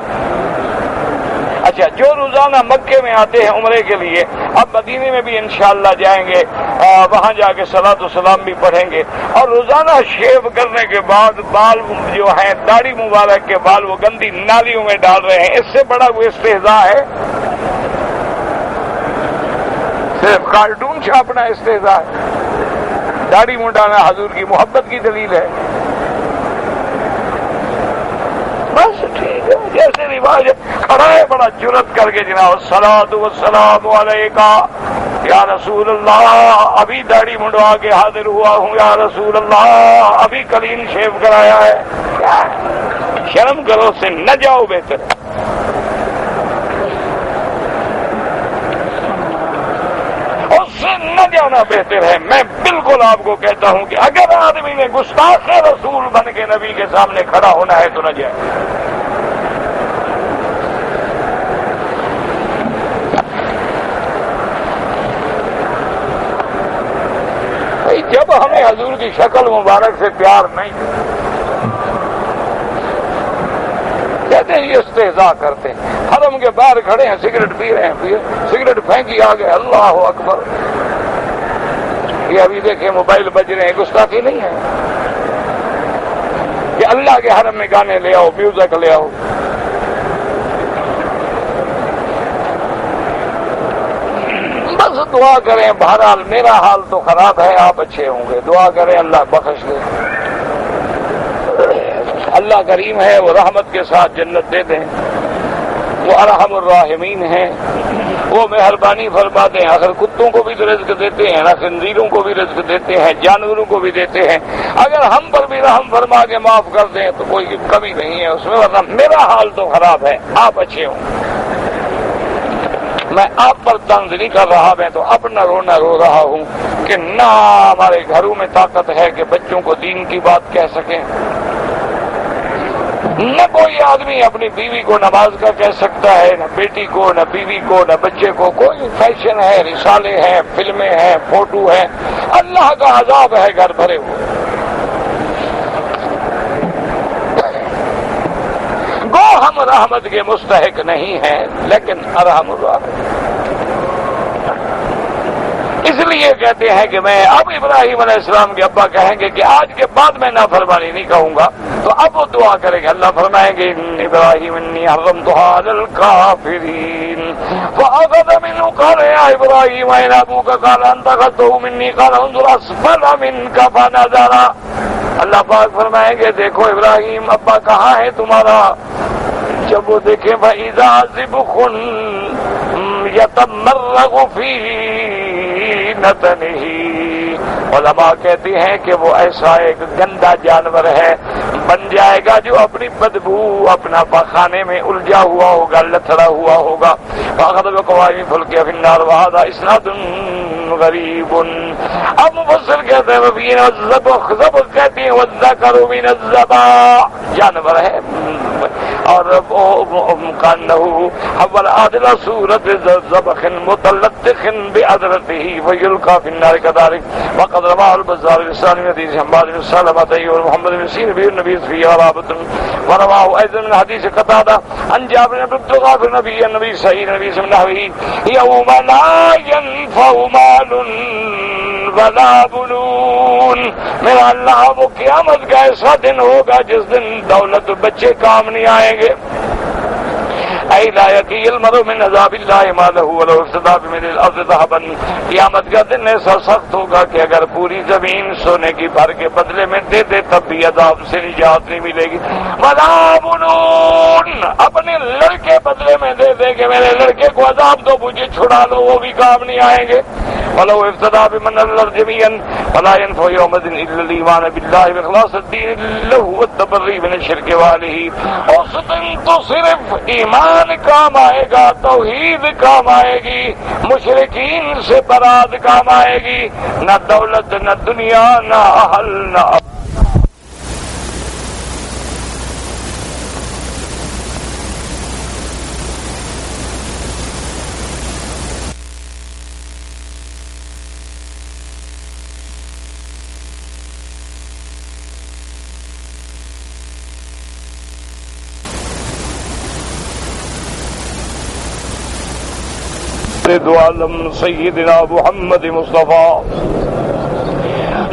اچھا جو روزانہ مکے میں آتے ہیں عمرے کے لیے، اب مدینے میں بھی انشاءاللہ جائیں گے، وہاں جا کے صلاۃ و سلام بھی پڑھیں گے، اور روزانہ شیو کرنے کے بعد بال جو ہیں داڑھی مبارک کے بال وہ گندی نالیوں میں ڈال رہے ہیں. اس سے بڑا وہ استہزاء ہے؟ صرف کارٹون چھاپنا استہزاء ہے؟ داڑھی منڈانا حضور کی محبت کی دلیل ہے؟ بس ٹھیک ہے، جیسے رواج کھڑا ہے بڑا جرت کر کے جناب الصلاۃ والسلام علیکہ یا رسول اللہ، ابھی داڑھی منڈوا کے حاضر ہوا ہوں یا رسول اللہ، ابھی کلین شیو کرایا ہے. شرم کرو، سے نہ جاؤ بہتر. اس سے نہ جانا بہتر ہے. میں بالکل آپ کو کہتا ہوں کہ اگر آدمی نے گستاخ رسول بن کے نبی کے سامنے کھڑا ہونا ہے تو نہ جائے. جب ہمیں حضور کی شکل مبارک سے پیار نہیں، کہتے ہیں یہ استہزاء کرتے ہیں. حرم کے باہر کھڑے ہیں، سگریٹ پی رہے ہیں، سگریٹ پھینکی آگے، اللہ اکبر. یہ ابھی دیکھیں موبائل بج رہے ہیں، گستاخی نہیں ہے کہ اللہ کے حرم میں گانے لے آؤ، میوزک لے آؤ. بس دعا کریں. بہرحال میرا حال تو خراب ہے، آپ اچھے ہوں گے. دعا کریں اللہ بخش دے. اللہ کریم ہے، وہ رحمت کے ساتھ جنت دے دیں. وہ ارحم الراحمین ہیں، وہ مہربانی فرماتے ہیں. اگر کتوں کو بھی تو رزق دیتے ہیں نا، خنزیروں کو بھی رزق دیتے ہیں، جانوروں کو بھی دیتے ہیں. اگر ہم پر بھی رحم فرما کے معاف کر دیں تو کوئی کمی نہیں ہے اس میں. ورنہ میرا حال تو خراب ہے، آپ اچھے ہوں. میں آپ پر طنز نہیں کر رہا، میں تو اپنا رونا رو رہا ہوں کہ نہ ہمارے گھروں میں طاقت ہے کہ بچوں کو دین کی بات کہہ سکیں. نہ کوئی آدمی اپنی بیوی کو نماز کا کہہ سکتا ہے، نہ بیٹی کو، نہ بیوی کو، نہ بچے کو. کوئی فیشن ہے، رسالے ہیں، فلمیں ہیں، فوٹو ہیں. اللہ کا عذاب ہے گھر بھرے ہوئے. گو ہم رحمت کے مستحق نہیں ہیں، لیکن ارحم الراحمین. اس لیے کہتے ہیں کہ میں اب ابراہیم علیہ السلام کے ابا کہیں گے کہ آج کے بعد میں نافرمانی نہیں کہوں گا، تو اب وہ دعا کریں گے. اللہ فرمائیں گے ابراہیم انی حرمتها علی الکافرین فاخذ منه قال یا ابراہیم این ابوک قال انت اخذته منی قال انظر اسفل منک فنظر اللہ پاک فرمائیں گے دیکھو ابراہیم ابا کہاں ہے تمہارا؟ جب وہ دیکھیں فَإِذَا ذِبْخٌ يَتَمَرَّغُ فِي نَتَنِهِ، علماء کہتے ہیں کہ وہ ایسا ایک گندا جانور ہے، بن جائے گا جو اپنی بدبو اپنا پاخانے میں الجھا ہوا ہوگا، لتھڑا ہوا ہوگا۔ فَأَخَذَ بِقَوَائِمِ فُلْكِهَا فِي النَّارِ وَهَذَا إِسْنَادٌ غریب۔ اب مفسر کہتے ہیں وَفِيهِ الذَّبْحُ، ذبح کہتے ہیں وَالذَّكَرُ مِنَ الذَّبَحِ، جانور ہے اور كأنه حول عادل صورت ذبح متلطخ بأذرته ويلقى في النار كذلك، وقد رواه البزار بلسان من حديث حماد بن سلمة ومحمد بن سيرين به النبي فيه غرابة، ورواه أيضا من حديث قتادة عن جابر بن عبد الله بن النبي سعيد النبي صلى الله عليه وسلم يوم لا ينفع مال ولا بنون، میرا اللہ وہ قیامت کا ایسا دن ہوگا جس دن دولت بچے کام نہیں آئیں گے۔ اے لا یقی المرء من عذاب اللہ ما له ولو افتدى بمثل الارض ذهبا، قیامت کا دن ایسا سخت ہوگا کہ اگر پوری زمین سونے کی بھر کے بدلے میں دے دے تب بھی عذاب سے نجات نہیں ملے گی۔ ولا بنون، اپنے لڑکے بدلے میں دے دے کہ میرے لڑکے کو عذاب دو مجھے چھڑا لو، وہ بھی کام نہیں آئیں گے۔ ولو افتدى بمن الارض جميعا فلا ينفع يومئذ الا الايمان بالله واخلاص الدين له والتبرئ من الشرك واله، اس دن تو صرف ایمان کام آئے گا، توحید کام آئے گی، مشرکین سے برات کام آئے گی، نہ دولت نہ دنیا نہ اہل نہ دو عالم سیدنا محمد مصطفیٰ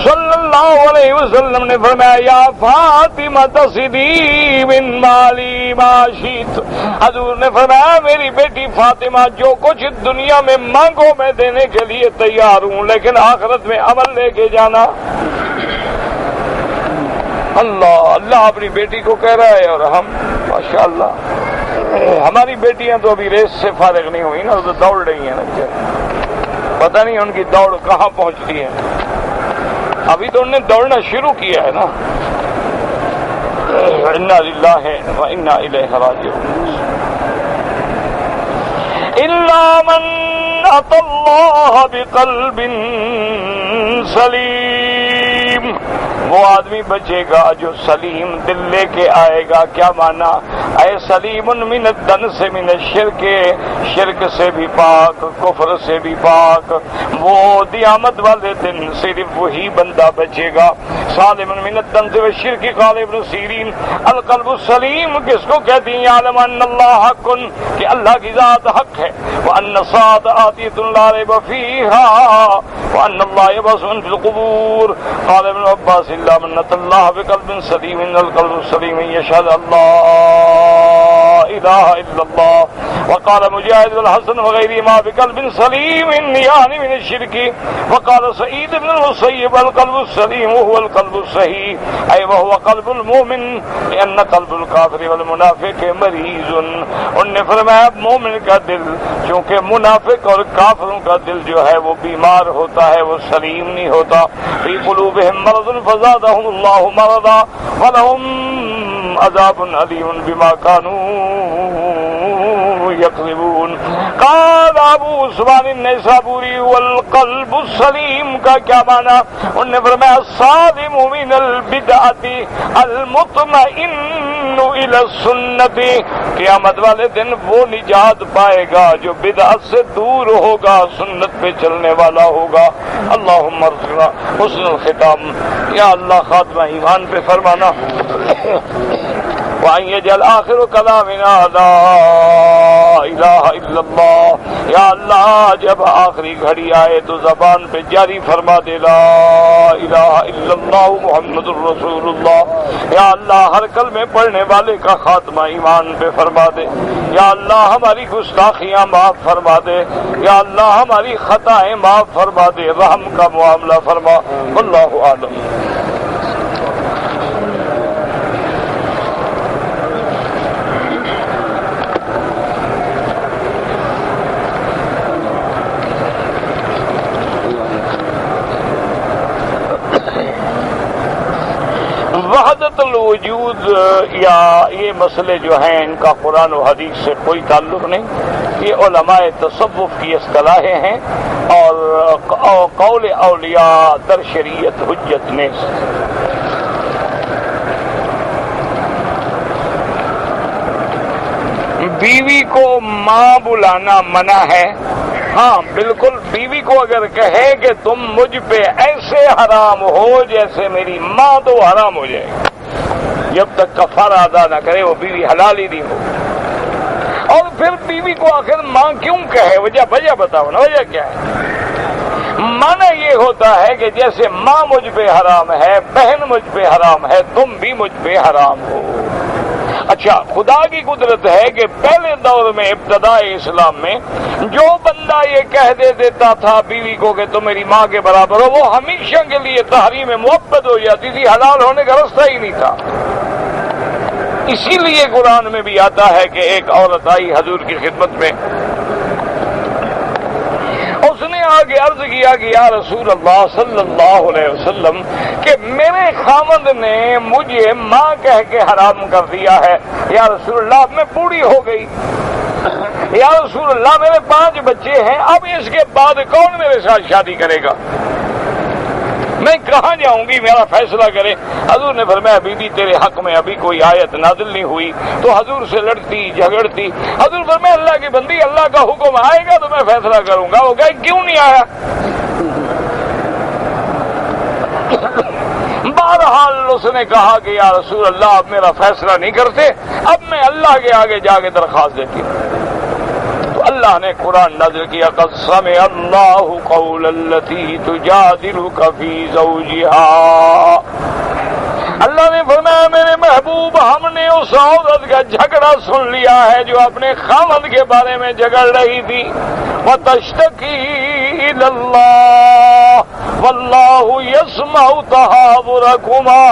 صلی اللہ علیہ وسلم نے فرمایا یا فاطمہ تصدی من مالی ما شئت، حضور نے فرمایا میری بیٹی فاطمہ جو کچھ دنیا میں مانگو میں دینے کے لیے تیار ہوں، لیکن آخرت میں عمل لے کے جانا۔ اللہ اپنی بیٹی کو کہہ رہا ہے، اور ہم ماشاءاللہ ہماری بیٹیاں تو ابھی ریس سے فارغ نہیں ہوئی نا، تو دوڑ رہی ہیں نا، پتہ نہیں ان کی دوڑ کہاں پہنچتی ہے، ابھی تو انہوں نے دوڑنا شروع کیا ہے نا۔ انا للہ و انا الیہ راجعون۔ الا من اتى اللہ بقلب سلیم، وہ آدمی بچے گا جو سلیم دل لے کے آئے گا۔ کیا مانا؟ اے سلیم من الدنس من الشرک، شرک سے بھی پاک، کفر سے بھی پاک، وہ قیامت والے دن صرف وہی بندہ بچے گا۔ سالم من الدنس والشرک، قال ابن سیرین القلب السلیم کس کو کہتی ہیں؟ یعلم ان اللہ حق، کہ اللہ کی ذات حق ہے، وان الساعۃ آتیۃ لا ریب فیہا، وان اللہ یبعث من فی القبور۔ قال ابن عباس الا من اتى الله بقلب سلیم، ان القلب السلیم یشهد اللہ الہ الا اللہ۔ وقال مجاہد والحسن وغیرهما بقلب سلیم یعنی من الشرک۔ وقال سعید بن المسیب القلب السلیم هو القلب الصحیح، اي وهو قلب المؤمن، لان قلب الكافر والمنافق مریض۔ انہوں نے فرمایا مومن کا دل چونکہ منافق اور کافروں کا دل جو ہے وہ بیمار ہوتا ہے، وہ سلیم نہیں ہوتا۔ فی قلوبهم مرض فزادهم اللہ مرضا ولهم عذاب علیم بما كانوا یکذبون۔ قال ابو عثمان النیسابوری والقلب السلیم کا کیا معنی؟ انہوں نے فرمایا السالم من البدعۃ المطمئن الى السنۃ، قیامت والے دن وہ نجات پائے گا جو بدعت سے دور ہوگا، سنت پہ چلنے والا ہوگا۔ اللہم ارزقنا حسن الختام، یا اللہ خاتمہ ایمان پہ فرمانا، وَأَن يَجْعَلْ آخِرُ كَلَامِنَا لَا الہ الا اللہ، یا اللہ جب آخری گھڑی آئے تو زبان پہ جاری فرما دے لا الہ الا اللہ محمد الرسول اللہ۔ یا اللہ ہر کلمے پڑھنے والے کا خاتمہ ایمان پہ فرما دے، یا اللہ ہماری گستاخیاں معاف فرما دے، یا اللہ ہماری خطائیں معاف فرما دے، رحم کا معاملہ فرما۔ واللہ اعلم۔ یا یہ مسئلے جو ہیں ان کا قرآن و حدیث سے کوئی تعلق نہیں، یہ علماء تصوف کی اصطلاحیں ہیں اور قول اولیاء در شریعت حجت نیست۔ بیوی کو ماں بلانا منع ہے؟ ہاں بالکل، بیوی کو اگر کہے کہ تم مجھ پہ ایسے حرام ہو جیسے میری ماں، تو حرام ہو جائے گی، جب تک کفارہ ادا نہ کرے وہ بیوی حلال ہی نہیں ہو۔ اور پھر بیوی کو آخر ماں کیوں کہے؟ وجہ بتاؤ نا، وجہ کیا ہے؟ معنی یہ ہوتا ہے کہ جیسے ماں مجھ پہ حرام ہے، بہن مجھ پہ حرام ہے، تم بھی مجھ پہ حرام ہو۔ اچھا، خدا کی قدرت ہے کہ پہلے دور میں ابتدائی اسلام میں جو بندہ یہ کہہ دیتا تھا بیوی کو کہ تم میری ماں کے برابر ہو، وہ ہمیشہ کے لیے تحریم مؤبد ہو جاتی تھی، حلال ہونے کا راستہ ہی نہیں تھا۔ اسی لیے قرآن میں بھی آتا ہے کہ ایک عورت آئی حضور کی خدمت میں، اس نے آگے عرض کیا کہ یا رسول اللہ صلی اللہ علیہ وسلم کہ میرے خامند نے مجھے ماں کہہ کے حرام کر دیا ہے، یا رسول اللہ میں بوڑھی ہو گئی، یا رسول اللہ میرے 5 بچے ہیں، اب اس کے بعد کون میرے ساتھ شادی کرے گا؟ میں کہاں جاؤں گی؟ میرا فیصلہ کرے۔ حضور نے فرمایا بی بی تیرے حق میں ابھی کوئی آیت نازل نہیں ہوئی، تو حضور سے لڑتی جھگڑتی۔ حضور فرمایا اللہ کی بندی، اللہ کا حکم آئے گا تو میں فیصلہ کروں گا۔ وہ کہے کیوں نہیں آیا؟ بہرحال اس نے کہا کہ یا رسول اللہ اب میرا فیصلہ نہیں کرتے، اب میں اللہ کے آگے جا کے درخواست دیتی ہوں۔ اللہ نے قرآن نازل کیا قد سمع اللہ قول التی تجادلک فی زوجہا۔ اللہ نے فرمایا میرے محبوب، ہم نے اس عورت کا جھگڑا سن لیا ہے جو اپنے خامد کے بارے میں جھگڑ رہی تھی۔ وتشتکی الی اللہ واللہ یسمع تحاورکما۔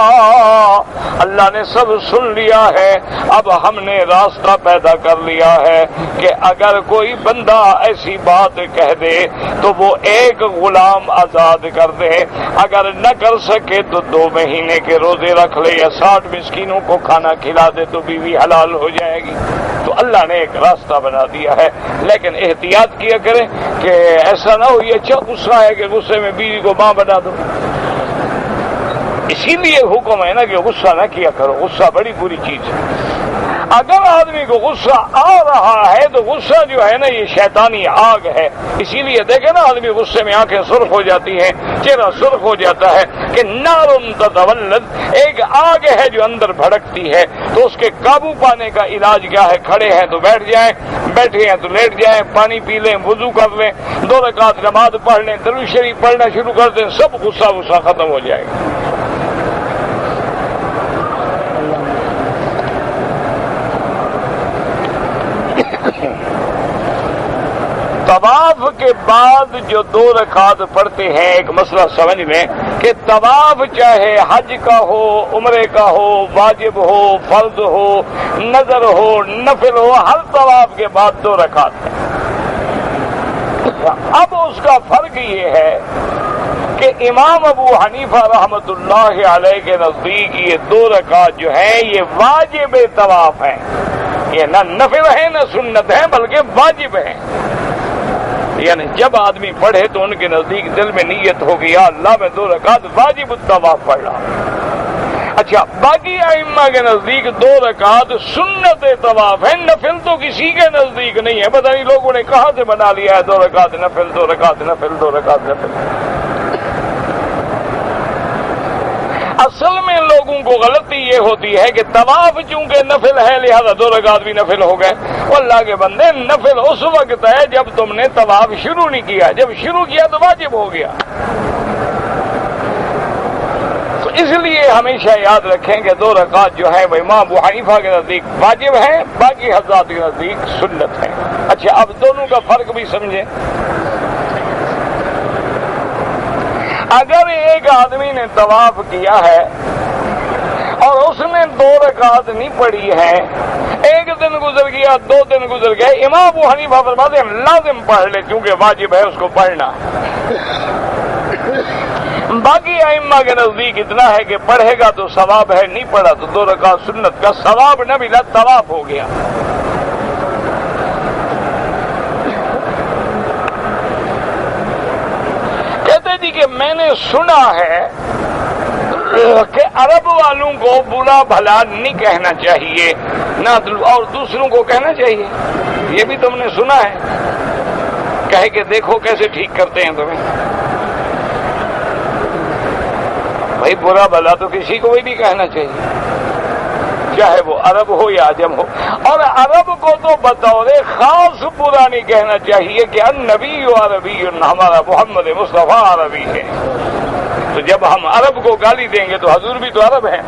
اللہ نے سب سن لیا ہے، اب ہم نے راستہ پیدا کر لیا ہے کہ اگر کوئی بندہ ایسی بات کہہ دے تو وہ ایک غلام آزاد کر دے، اگر نہ کر سکے تو 2 مہینے کے روزے رکھ لے یا 60 مسکینوں کو کھانا کھلا دے تو بیوی حلال ہو جائے گی۔ تو اللہ نے ایک راستہ بنا دیا ہے، لیکن احتیاط کیا کریں کہ ایسا نہ ہو یہ اچھا غصہ ہے کہ غصے میں بیوی کو ماں بنا دو۔ اسی لیے حکم ہے نا کہ غصہ نہ کیا کرو، غصہ بڑی بری چیز ہے۔ اگر آدمی کو غصہ آ رہا ہے تو غصہ جو ہے نا یہ شیطانی آگ ہے، اسی لیے دیکھیں نا آدمی غصے میں آنکھیں سرخ ہو جاتی ہیں، چہرہ سرخ ہو جاتا ہے کہ نار تتولد، ایک آگ ہے جو اندر بھڑکتی ہے۔ تو اس کے قابو پانے کا علاج کیا ہے؟ کھڑے ہیں تو بیٹھ جائیں، بیٹھے ہیں تو لیٹ جائیں، پانی پی لیں، وضو کر لیں، 2 رکعت نماز پڑھ لیں، درود شریف پڑھنا شروع کر دیں، سب غصہ ختم ہو جائے گا۔ طواف کے بعد جو 2 رکعت پڑھتے ہیں، ایک مسئلہ سمجھ لیں کہ طواف چاہے حج کا ہو، عمرے کا ہو، واجب ہو، فرض ہو، نظر ہو، نفل ہو، ہر طواف کے بعد 2 رکعت ہے۔ اب اس کا فرق یہ ہے کہ امام ابو حنیفہ رحمت اللہ علیہ کے نزدیک یہ 2 رکعت جو ہیں یہ واجب طواف ہیں، یہ نہ نفل ہے نہ سنت ہے بلکہ واجب ہیں۔ یعنی جب آدمی پڑھے تو ان کے نزدیک دل میں نیت ہوگی یا اللہ میں 2 رکعت واجب الطواف پڑھ رہا ہوں۔ اچھا، باقی ائمہ کے نزدیک 2 رکعت سنت طواف ہے، نفل تو کسی کے نزدیک نہیں ہے۔ پتہ نہیں لوگوں نے کہاں سے بنا لیا ہے 2 رکعت نفل، 2 رکعت نفل، 2 رکعت نفل۔ اصل میں لوگوں کو غلطی یہ ہوتی ہے کہ طواف چونکہ نفل ہے لہذا 2 رکعت بھی نفل ہو گئے۔ وہ اللہ کے بندے، نفل اس وقت ہے جب تم نے طواف شروع نہیں کیا، جب شروع کیا تو واجب ہو گیا۔ تو اس لیے ہمیشہ یاد رکھیں کہ 2 رکعت جو ہے وہ امام ابو حنیفہ کے نزدیک واجب ہیں، باقی حضرات کے نزدیک سنت ہیں۔ اچھا، اب دونوں کا فرق بھی سمجھیں۔ اگر ایک آدمی نے طواف کیا ہے اور اس نے 2 رکعت نہیں پڑھی ہے، 1 دن گزر گیا، 2 دن گزر گئے، امام ابو حنیفہ فرماتے ہیں لازم پڑھ لے کیونکہ واجب ہے اس کو پڑھنا۔ باقی ائمہ کے نزدیک اتنا ہے کہ پڑھے گا تو ثواب ہے، نہیں پڑھا تو 2 رکعت سنت کا ثواب نہ ملا، طواف ہو گیا۔ کہتے جی کہ میں نے سنا ہے کہ عرب والوں کو برا بھلا نہیں کہنا چاہیے، نہ اور دوسروں کو کہنا چاہیے، یہ بھی تم نے سنا ہے؟ کہے کہ دیکھو کیسے ٹھیک کرتے ہیں تمہیں۔ بھائی برا بھلا تو کسی کو بھی نہیں کہنا چاہیے، چاہے وہ عرب ہو یا عجم ہو، اور عرب کو تو بطور خاص برا نہیں کہنا چاہیے کہ النبی عربی، ہمارا محمد مصطفیٰ عربی ہے۔ تو جب ہم عرب کو گالی دیں گے تو حضور بھی تو عرب ہیں،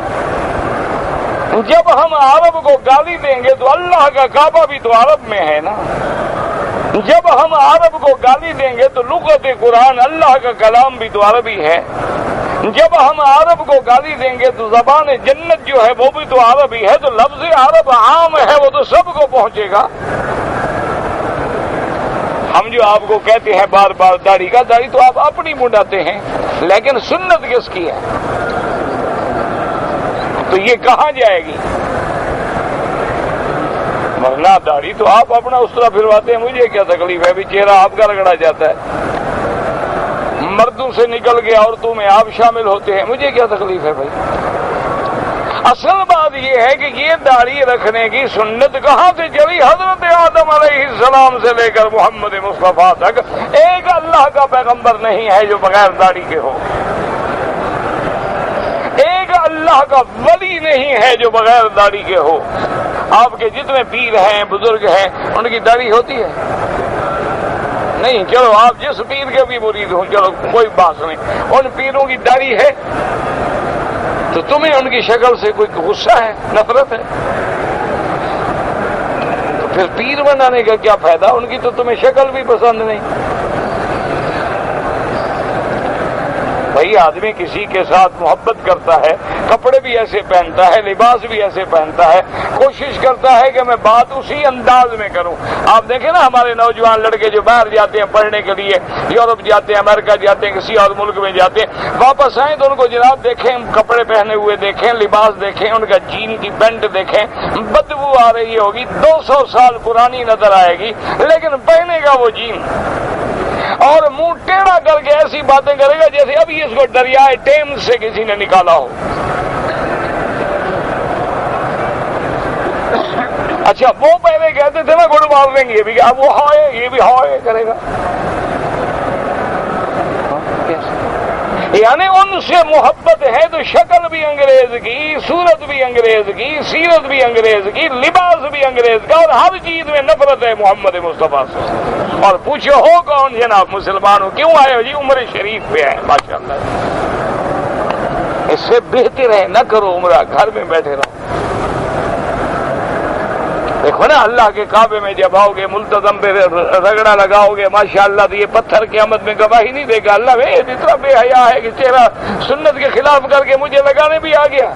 جب ہم عرب کو گالی دیں گے تو اللہ کا کعبہ بھی تو عرب میں ہے نا، جب ہم عرب کو گالی دیں گے تو لغت قرآن اللہ کا کلام بھی تو عربی ہے، جب ہم عرب کو گالی دیں گے تو زبان جنت جو ہے وہ بھی تو عربی ہے، تو لفظ عرب عام ہے، وہ تو سب کو پہنچے گا۔ ہم جو آپ کو کہتے ہیں بار بار داڑھی کا، داڑھی تو آپ اپنی منڈاتے ہیں، لیکن سنت کس کی ہے؟ تو یہ کہاں جائے گی؟ مرنا داڑھی تو آپ اپنا اس طرح پھرواتے ہیں، مجھے کیا تکلیف ہے؟ ابھی چہرہ آپ کا رگڑا جاتا ہے، مردوں سے نکل کے عورتوں میں آپ شامل ہوتے ہیں، مجھے کیا تکلیف ہے بھائی؟ اصل بات یہ ہے کہ یہ داڑھی رکھنے کی سنت کہاں سے چلی؟ حضرت آدم علیہ السلام سے لے کر محمد مصطفیٰ تک ایک اللہ کا پیغمبر نہیں ہے جو بغیر داڑھی کے ہو، ایک اللہ کا ولی نہیں ہے جو بغیر داڑھی کے ہو۔ آپ کے جتنے پیر ہیں بزرگ ہیں ان کی داڑھی ہوتی ہے؟ نہیں، چلو آپ جس پیر کے بھی مرید ہوں، چلو کوئی بات نہیں، ان پیروں کی داڑھی ہے تو تمہیں ان کی شکل سے کوئی غصہ ہے، نفرت ہے؟ تو پھر پیر بنانے کا کیا فائدہ؟ ان کی تو تمہیں شکل بھی پسند نہیں۔ بھائی آدمی کسی کے ساتھ محبت کرتا ہے، کپڑے بھی ایسے پہنتا ہے، لباس بھی ایسے پہنتا ہے، کوشش کرتا ہے کہ میں بات اسی انداز میں کروں۔ آپ دیکھیں نا ہمارے نوجوان لڑکے جو باہر جاتے ہیں پڑھنے کے لیے، یورپ جاتے ہیں، امریکہ جاتے ہیں، کسی اور ملک میں جاتے ہیں، واپس آئیں تو ان کو جناب دیکھیں کپڑے پہنے ہوئے دیکھیں، لباس دیکھیں، ان کا جین کی پینٹ دیکھیں، بدبو آ رہی ہوگی، 200 سال پرانی نظر آئے گی، لیکن پہنے گا وہ جین، اور منہ ٹیڑھا کر کے ایسی باتیں کرے گا جیسے ابھی اس کو دریائے ٹیمز سے کسی نے نکالا ہو۔ اچھا وہ پہلے کہتے تھے نا گڈ مارننگ، یہ بھی اب وہ ہائے، یہ بھی ہائے کرے گا، یعنی ان سے محبت ہے تو شکل بھی انگریز کی، صورت بھی انگریز کی، سیرت بھی انگریز کی، لباس بھی انگریز کا، اور ہر چیز میں نفرت ہے محمد مصطفیٰ سے۔ اور پوچھو ہو کون جناب؟ مسلمان ہو، کیوں آئے ہو جی؟ عمرہ شریف پہ آئے، ماشاءاللہ۔ اس سے بہتر ہے نہ کرو عمرہ، گھر میں بیٹھے رہو۔ دیکھو نا اللہ کے کعبے میں جب آؤ گے، ملتزم پہ رگڑا لگاؤ گے، ماشاءاللہ، تو یہ پتھر قیامت میں گواہی نہیں دے گا، اللہ بھائی اتنا بے حیا ہے کہ چہرہ سنت کے خلاف کر کے مجھے لگانے بھی آ گیا۔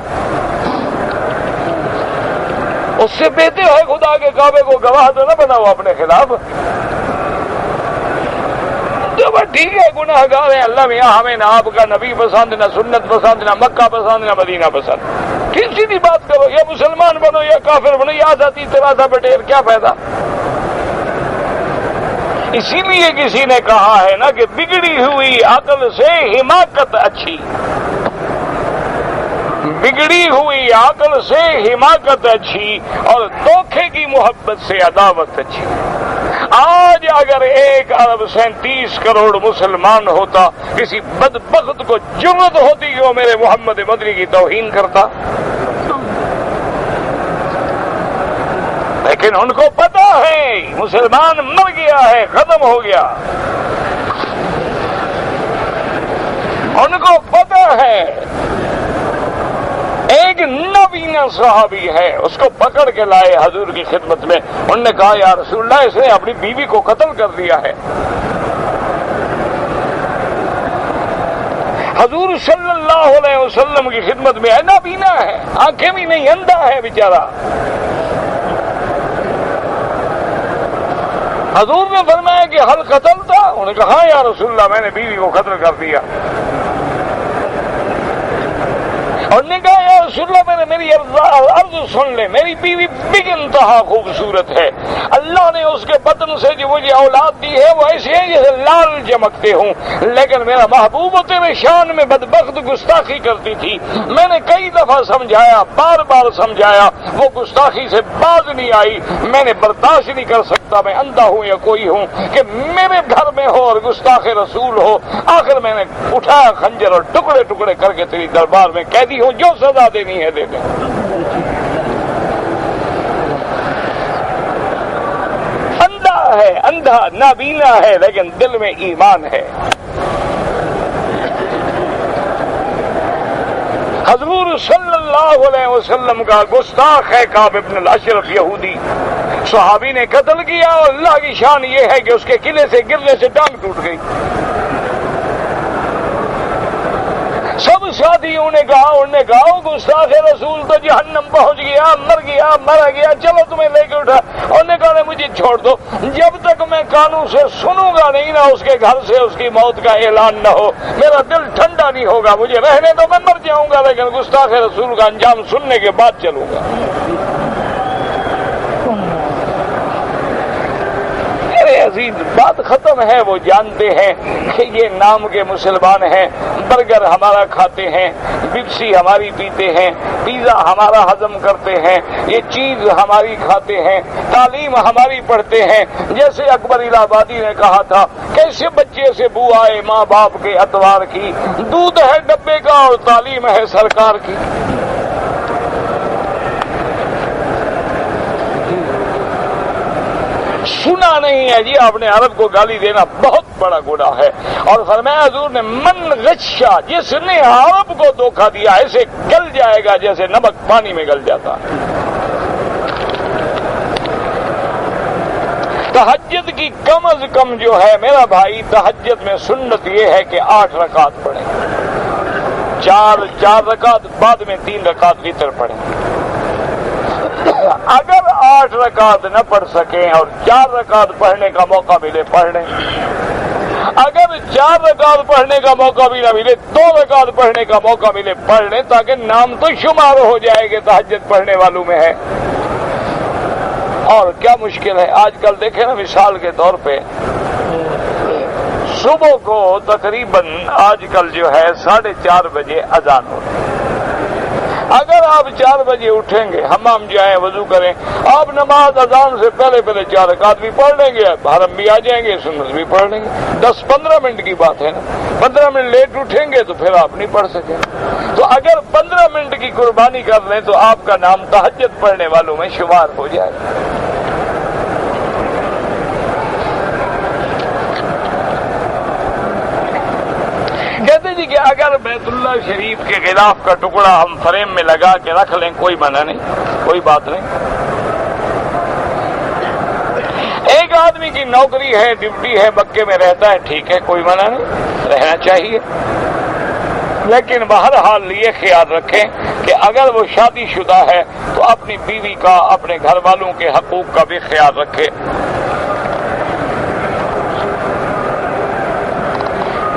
اس سے بہتر ہے خدا کے کعبے کو گواہ تو نہ بناؤ اپنے خلاف۔ تو بس ٹھیک ہے، گناہ گار ہیں، اللہ میاں ہمیں نہ آپ کا نبی پسند، نہ سنت پسند، نہ مکہ پسند، نہ مدینہ پسند۔ ٹھیک سیدھی بات کرو، یا مسلمان بنو یا کافر بنو، یا آزادی ترازا بٹیر، کیا فائدہ؟ اسی لیے کسی نے کہا ہے نا کہ بگڑی ہوئی عقل سے حماقت اچھی، بگڑی ہوئی عقل سے حماقت اچھی، اور دھوکے کی محبت سے عداوت اچھی۔ آج اگر 1 ارب 37 کروڑ مسلمان ہوتا، کسی بدبخت کو جرأت ہوتی کہ وہ میرے محمد مدنی کی توہین کرتا، لیکن ان کو پتا ہے مسلمان مر گیا ہے، ختم ہو گیا، ان کو پتا ہے ایک نابینا صحابی ہے، اس کو پکڑ کے لائے حضور کی خدمت میں، انہوں نے کہا یا رسول اللہ اس نے اپنی بیوی کو قتل کر دیا ہے۔ حضور صلی اللہ علیہ وسلم کی خدمت میں ہے، نابینا ہے، آنکھیں بھی نہیں، اندھا ہے بیچارہ۔ حضور نے فرمایا کہ حل قتل تھا؟ انہوں نے کہا ہاں یا رسول اللہ میں نے بیوی کو قتل کر دیا۔ اور نے کہا یا رسول اللہ میری عرض سن لے، میری بیوی بے انتہا خوبصورت ہے، اللہ نے اس کے بدن سے جو مجھے اولاد دی ہے وہ ایسے ہے جیسے لال چمکتے ہوں، لیکن میرا محبوب تیرے شان میں بدبخت گستاخی کرتی تھی، میں نے کئی دفعہ سمجھایا، بار بار سمجھایا، وہ گستاخی سے باز نہیں آئی، میں نے برداشت نہیں کر سکتا، میں اندھا ہوں یا کوئی ہوں کہ میرے گھر میں ہو اور گستاخ رسول ہو، آخر میں نے اٹھایا خنجر اور ٹکڑے ٹکڑے کر کے تیری دربار میں قیدی ہوں، جو سزا دینی ہے دے دیں۔ اندھا ہے، اندھا نابینا ہے، لیکن دل میں ایمان ہے۔ حضور صلی اللہ علیہ وسلم کا گستاخ ہے کعب ابن الاشرف یہودی، صحابی نے قتل کیا اور اللہ کی شان یہ ہے کہ اس کے قلعے سے گرنے سے ٹانگ ٹوٹ گئی۔ سب ساتھیوں نے کہا گستاخ رسول تو جہنم پہنچ گیا، مر گیا، مرا گیا، چلو تمہیں لے کے اٹھا۔ انہوں نے کہا مجھے چھوڑ دو، جب تک میں کانوں سے سنوں گا نہیں نا اس کے گھر سے اس کی موت کا اعلان نہ ہو، میرا دل ٹھنڈا نہیں ہوگا، مجھے رہنے دو، میں مر جاؤں گا، لیکن گستاخ رسول کا انجام سننے کے بعد چلوں گا۔ عزیز بات ختم ہے، وہ جانتے ہیں کہ یہ نام کے مسلمان ہیں، برگر ہمارا کھاتے ہیں، پیپسی ہماری پیتے ہیں، پیزا ہمارا ہضم کرتے ہیں، یہ چیز ہماری کھاتے ہیں، تعلیم ہماری پڑھتے ہیں، جیسے اکبر الہ آبادی نے کہا تھا کیسے بچے سے بو آئے ماں باپ کے اتوار کی، دودھ ہے ڈبے کا اور تعلیم ہے سرکار کی۔ سنا نہیں ہے جی، آپ نے عرب کو گالی دینا بہت بڑا گناہ ہے، اور فرمایا حضور نے من غشا، جس نے عرب کو دھوکہ دیا ایسے گل جائے گا جیسے نمک پانی میں گل جاتا ہے۔ تہجد کی کم از کم جو ہے میرا بھائی، تہجد میں سنت یہ ہے کہ 8 رکعت پڑھیں، 4 رکعت، بعد میں 3 رکعت وتر پڑھیں۔ اگر 8 رکعت نہ پڑھ سکیں اور 4 رکعت پڑھنے کا موقع ملے پڑھ لیں، اگر 4 رکعت پڑھنے کا موقع بھی نہ ملے 2 رکعت پڑھنے کا موقع ملے پڑھ لیں، تاکہ نام تو شمار ہو جائے کہ تہجد پڑھنے والوں میں ہے۔ اور کیا مشکل ہے، آج کل دیکھیں نا، مثال کے طور پہ صبح کو تقریباً آج کل جو ہے 4:30 بجے اذان ہوتی ہے۔ اگر آپ 4 بجے اٹھیں گے، حمام جائیں، وضو کریں، آپ نماز اذان سے پہلے 4 رکعت بھی پڑھ لیں گے، حرم بھی آ جائیں گے، سنت بھی پڑھ لیں گے۔ 10-15 منٹ کی بات ہے نا، 15 منٹ لیٹ اٹھیں گے تو پھر آپ نہیں پڑھ سکیں۔ تو اگر 15 منٹ کی قربانی کر لیں تو آپ کا نام تہجد پڑھنے والوں میں شمار ہو جائے گا۔ کہتے جی کہ اگر بیت اللہ شریف کے غلاف کا ٹکڑا ہم فریم میں لگا کے رکھ لیں کوئی منع نہیں، کوئی بات نہیں۔ ایک آدمی کی نوکری ہے، ڈیوٹی ہے، مکے میں رہتا ہے، ٹھیک ہے، کوئی منع نہیں، رہنا چاہیے، لیکن بہرحال یہ خیال رکھیں کہ اگر وہ شادی شدہ ہے تو اپنی بیوی کا، اپنے گھر والوں کے حقوق کا بھی خیال رکھے۔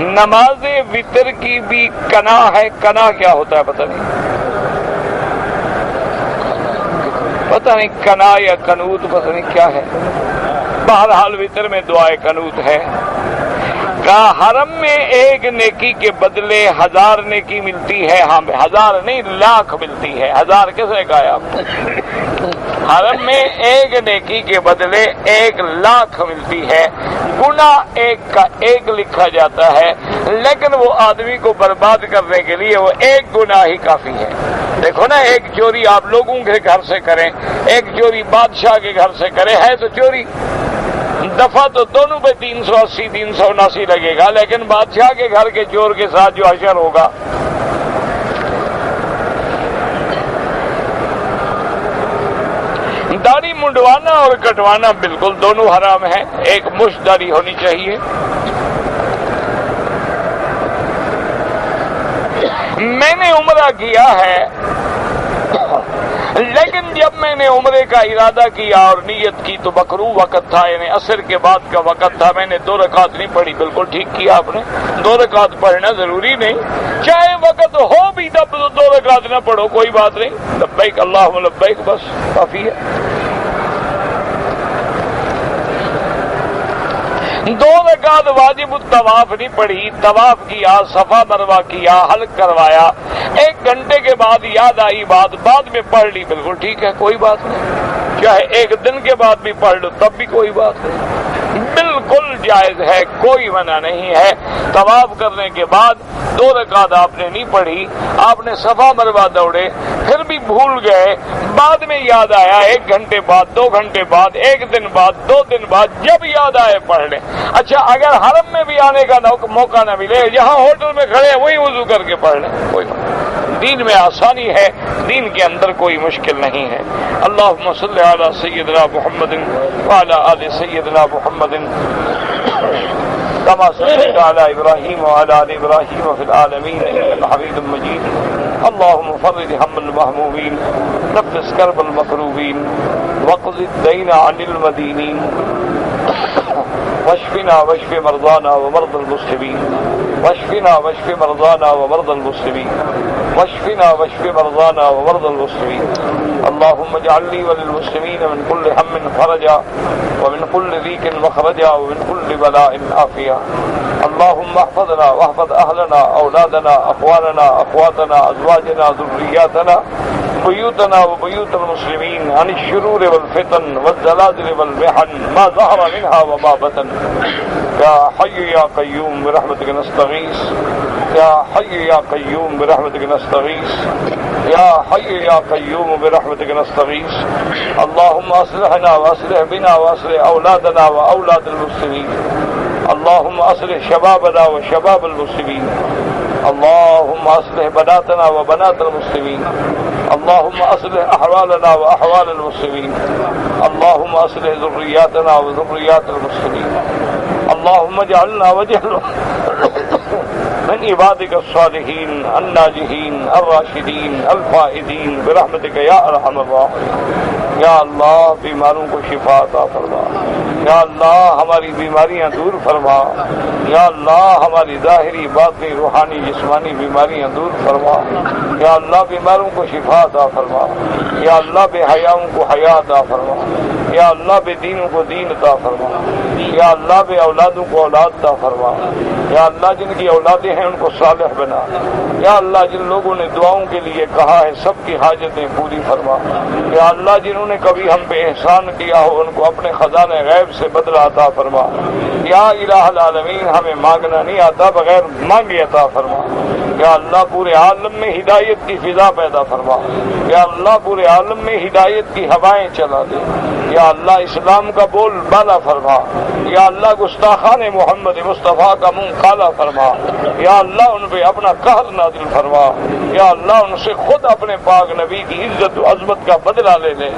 نماز وتر کی بھی کنا ہے، کنا کیا ہوتا ہے پتہ نہیں، کنا یا قنوت پتہ نہیں کیا ہے، بہرحال وتر میں دعائے قنوت ہے۔ کہا حرم میں 1 نیکی کے بدلے 1000 نیکی ملتی ہے، ہاں 1000 نہیں لاکھ ملتی ہے۔ 1000 کس نے کہا آپ؟ حرم میں 1 نیکی کے بدلے 1 لاکھ ملتی ہے، گناہ 1 کا 1 لکھا جاتا ہے، لیکن وہ آدمی کو برباد کرنے کے لیے وہ 1 گناہ ہی کافی ہے۔ دیکھو نا، 1 چوری آپ لوگوں کے گھر سے کریں، 1 چوری بادشاہ کے گھر سے کریں، ہے تو چوری، دفعہ تو دونوں پہ 380 379 لگے گا، لیکن بادشاہ کے گھر کے چور کے ساتھ جو حشر ہوگا۔ داڑھی منڈوانا اور کٹوانا بالکل دونوں حرام ہیں، ایک مشت داڑھی ہونی چاہیے۔ میں نے عمرہ کیا ہے، لیکن جب میں نے عمرے کا ارادہ کیا اور نیت کی تو مکروہ وقت تھا، یعنی عصر کے بعد کا وقت تھا، میں نے 2 رکعت نہیں پڑھی۔ بالکل ٹھیک کیا آپ نے، 2 رکعت پڑھنا ضروری نہیں، چاہے وقت ہو بھی تب تو 2 رکعت نہ پڑھو، کوئی بات نہیں، لبیک اللہم لبیک بس کافی ہے۔ 2 رکعت واجب الطواف نہیں پڑھی، طواف کیا، صفا مروہ کیا، حلق کروایا، 1 گھنٹے کے بعد یاد آئی بات، بعد میں پڑھ لی، بالکل ٹھیک ہے، کوئی بات نہیں، چاہے 1 دن کے بعد بھی پڑھ لو تب بھی کوئی بات نہیں، بالکل جائز ہے، کوئی منع نہیں ہے۔ طواف کرنے کے بعد 2 رکعت آپ نے نہیں پڑھی، آپ نے صفا مروہ دوڑے، پھر بھی بھول گئے، بعد میں یاد آیا، 1 گھنٹے بعد، 2 گھنٹے بعد، 1 دن بعد، 2 دن بعد، جب یاد آئے پڑھ لیں۔ اچھا اگر حرم میں بھی آنے کا موقع نہ ملے، جہاں ہوٹل میں کھڑے ہیں وہی وضو کر کے پڑھ لیں، کوئی دین میں آسانی ہے، دین کے اندر کوئی مشکل نہیں ہے۔ اللہم صلی علی سیدنا محمد وعلی آل سیدنا محمد كما صليت على إبراهيم وعلى آل إبراهيم في العالمين إنك حميد مجيد اللهم فرج هم المهمومين نفس كرب المكروبين واقض الدين عن المدينين واشفنا واشف مرضانا ومرضى المسلمين واشفنا واشف مرضانا ومرضى المسلمين واشفنا واشف مرضانا ومرضى المسلمين اللهم اجعل لي وللمسلمين من كل هم فرجا ومن كل ضيق مخرجا ومن كل بلاء عافيا اللهم احفظنا واحفظ اهلنا اولادنا اخواننا اخواتنا ازواجنا ذرياتنا بيوتنا وبيوت المسلمين عن الشرور والفتن والزلازل والمحن ما ظهر منها وما بطن يا حي يا قيوم برحمتك نستغيث يا حي يا قيوم برحمتك نستغيث يا حي يا قيوم برحمتك نستغيث اللهم اصلحنا واصلح بنا واصلح اولادنا واولاد المسلمين اللهم اصلح شبابنا وشباب المسلمين اللهم اصلح بناتنا وبنات المسلمين اللهم اصلح احوالنا واحوال المسلمين اللهم اصلح ذرياتنا وذريات المسلمين اللهم اجعلنا وجعلنا من عبادك الصالحين الناجحين الراشدين الفائزين برحمتك يا ارحم الراحمين یا اللہ بیماروں کو شفا عطا فرما، یا اللہ ہماری بیماریاں دور فرما، یا اللہ ہماری ظاہری باطنی روحانی جسمانی بیماریاں دور فرما، یا اللہ بیماروں کو شفا عطا فرما، یا اللہ بے حیاؤں کو حیا عطا فرما، یا اللہ بے دینوں کو دین عطا فرما، یا اللہ بے اولادوں کو اولاد عطا فرما، یا اللہ جن کی اولادیں ہیں ان کو صالح بنا، یا اللہ جن لوگوں نے دعاؤں کے لیے کہا ہے سب کی حاجتیں پوری فرما، یا اللہ جنہوں نے کبھی ہم پہ احسان کیا ہو ان کو اپنے خزانے غیب سے بدلہ عطا فرما، یا الہ العالمین ہمیں مانگنا نہیں آتا بغیر مانگے عطا فرما، یا اللہ پورے عالم میں ہدایت کی فضا پیدا فرما، یا اللہ پورے عالم میں ہدایت کی ہوائیں چلا دے، یا اللہ اسلام کا بول بالا فرما، یا اللہ گستاخان محمد مصطفیٰ کا منہ کالا فرما، یا اللہ ان پہ اپنا قہر نازل فرما، یا اللہ ان سے خود اپنے پاک نبی کی عزت و عظمت کا بدلہ لے لے،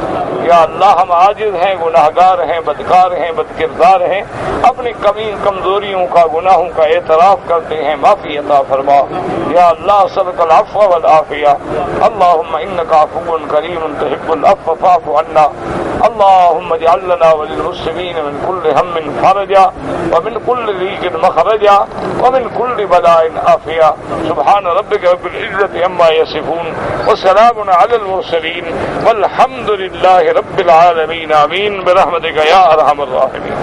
یا اللہ ہم عاجز ہیں گناہگار ہیں بدکار ہیں بدکردار ہیں، اپنی کمزوریوں کا گناہوں کا اعتراف کرتے ہیں، معافی عطا فرما، یا اللہ اسألک العفو والعافیہ اللہم انک عفو کریم تحب العفو فاعف عنا اللهم اجعل لنا وللمسلمين من كل هم فرجا ومن كل ضيق مخرجا ومن كل بلاء عافيا سبحان ربك رب العزة عما يصفون وسلام على المرسلين والحمد لله رب العالمين آمين برحمتك يا أرحم الراحمين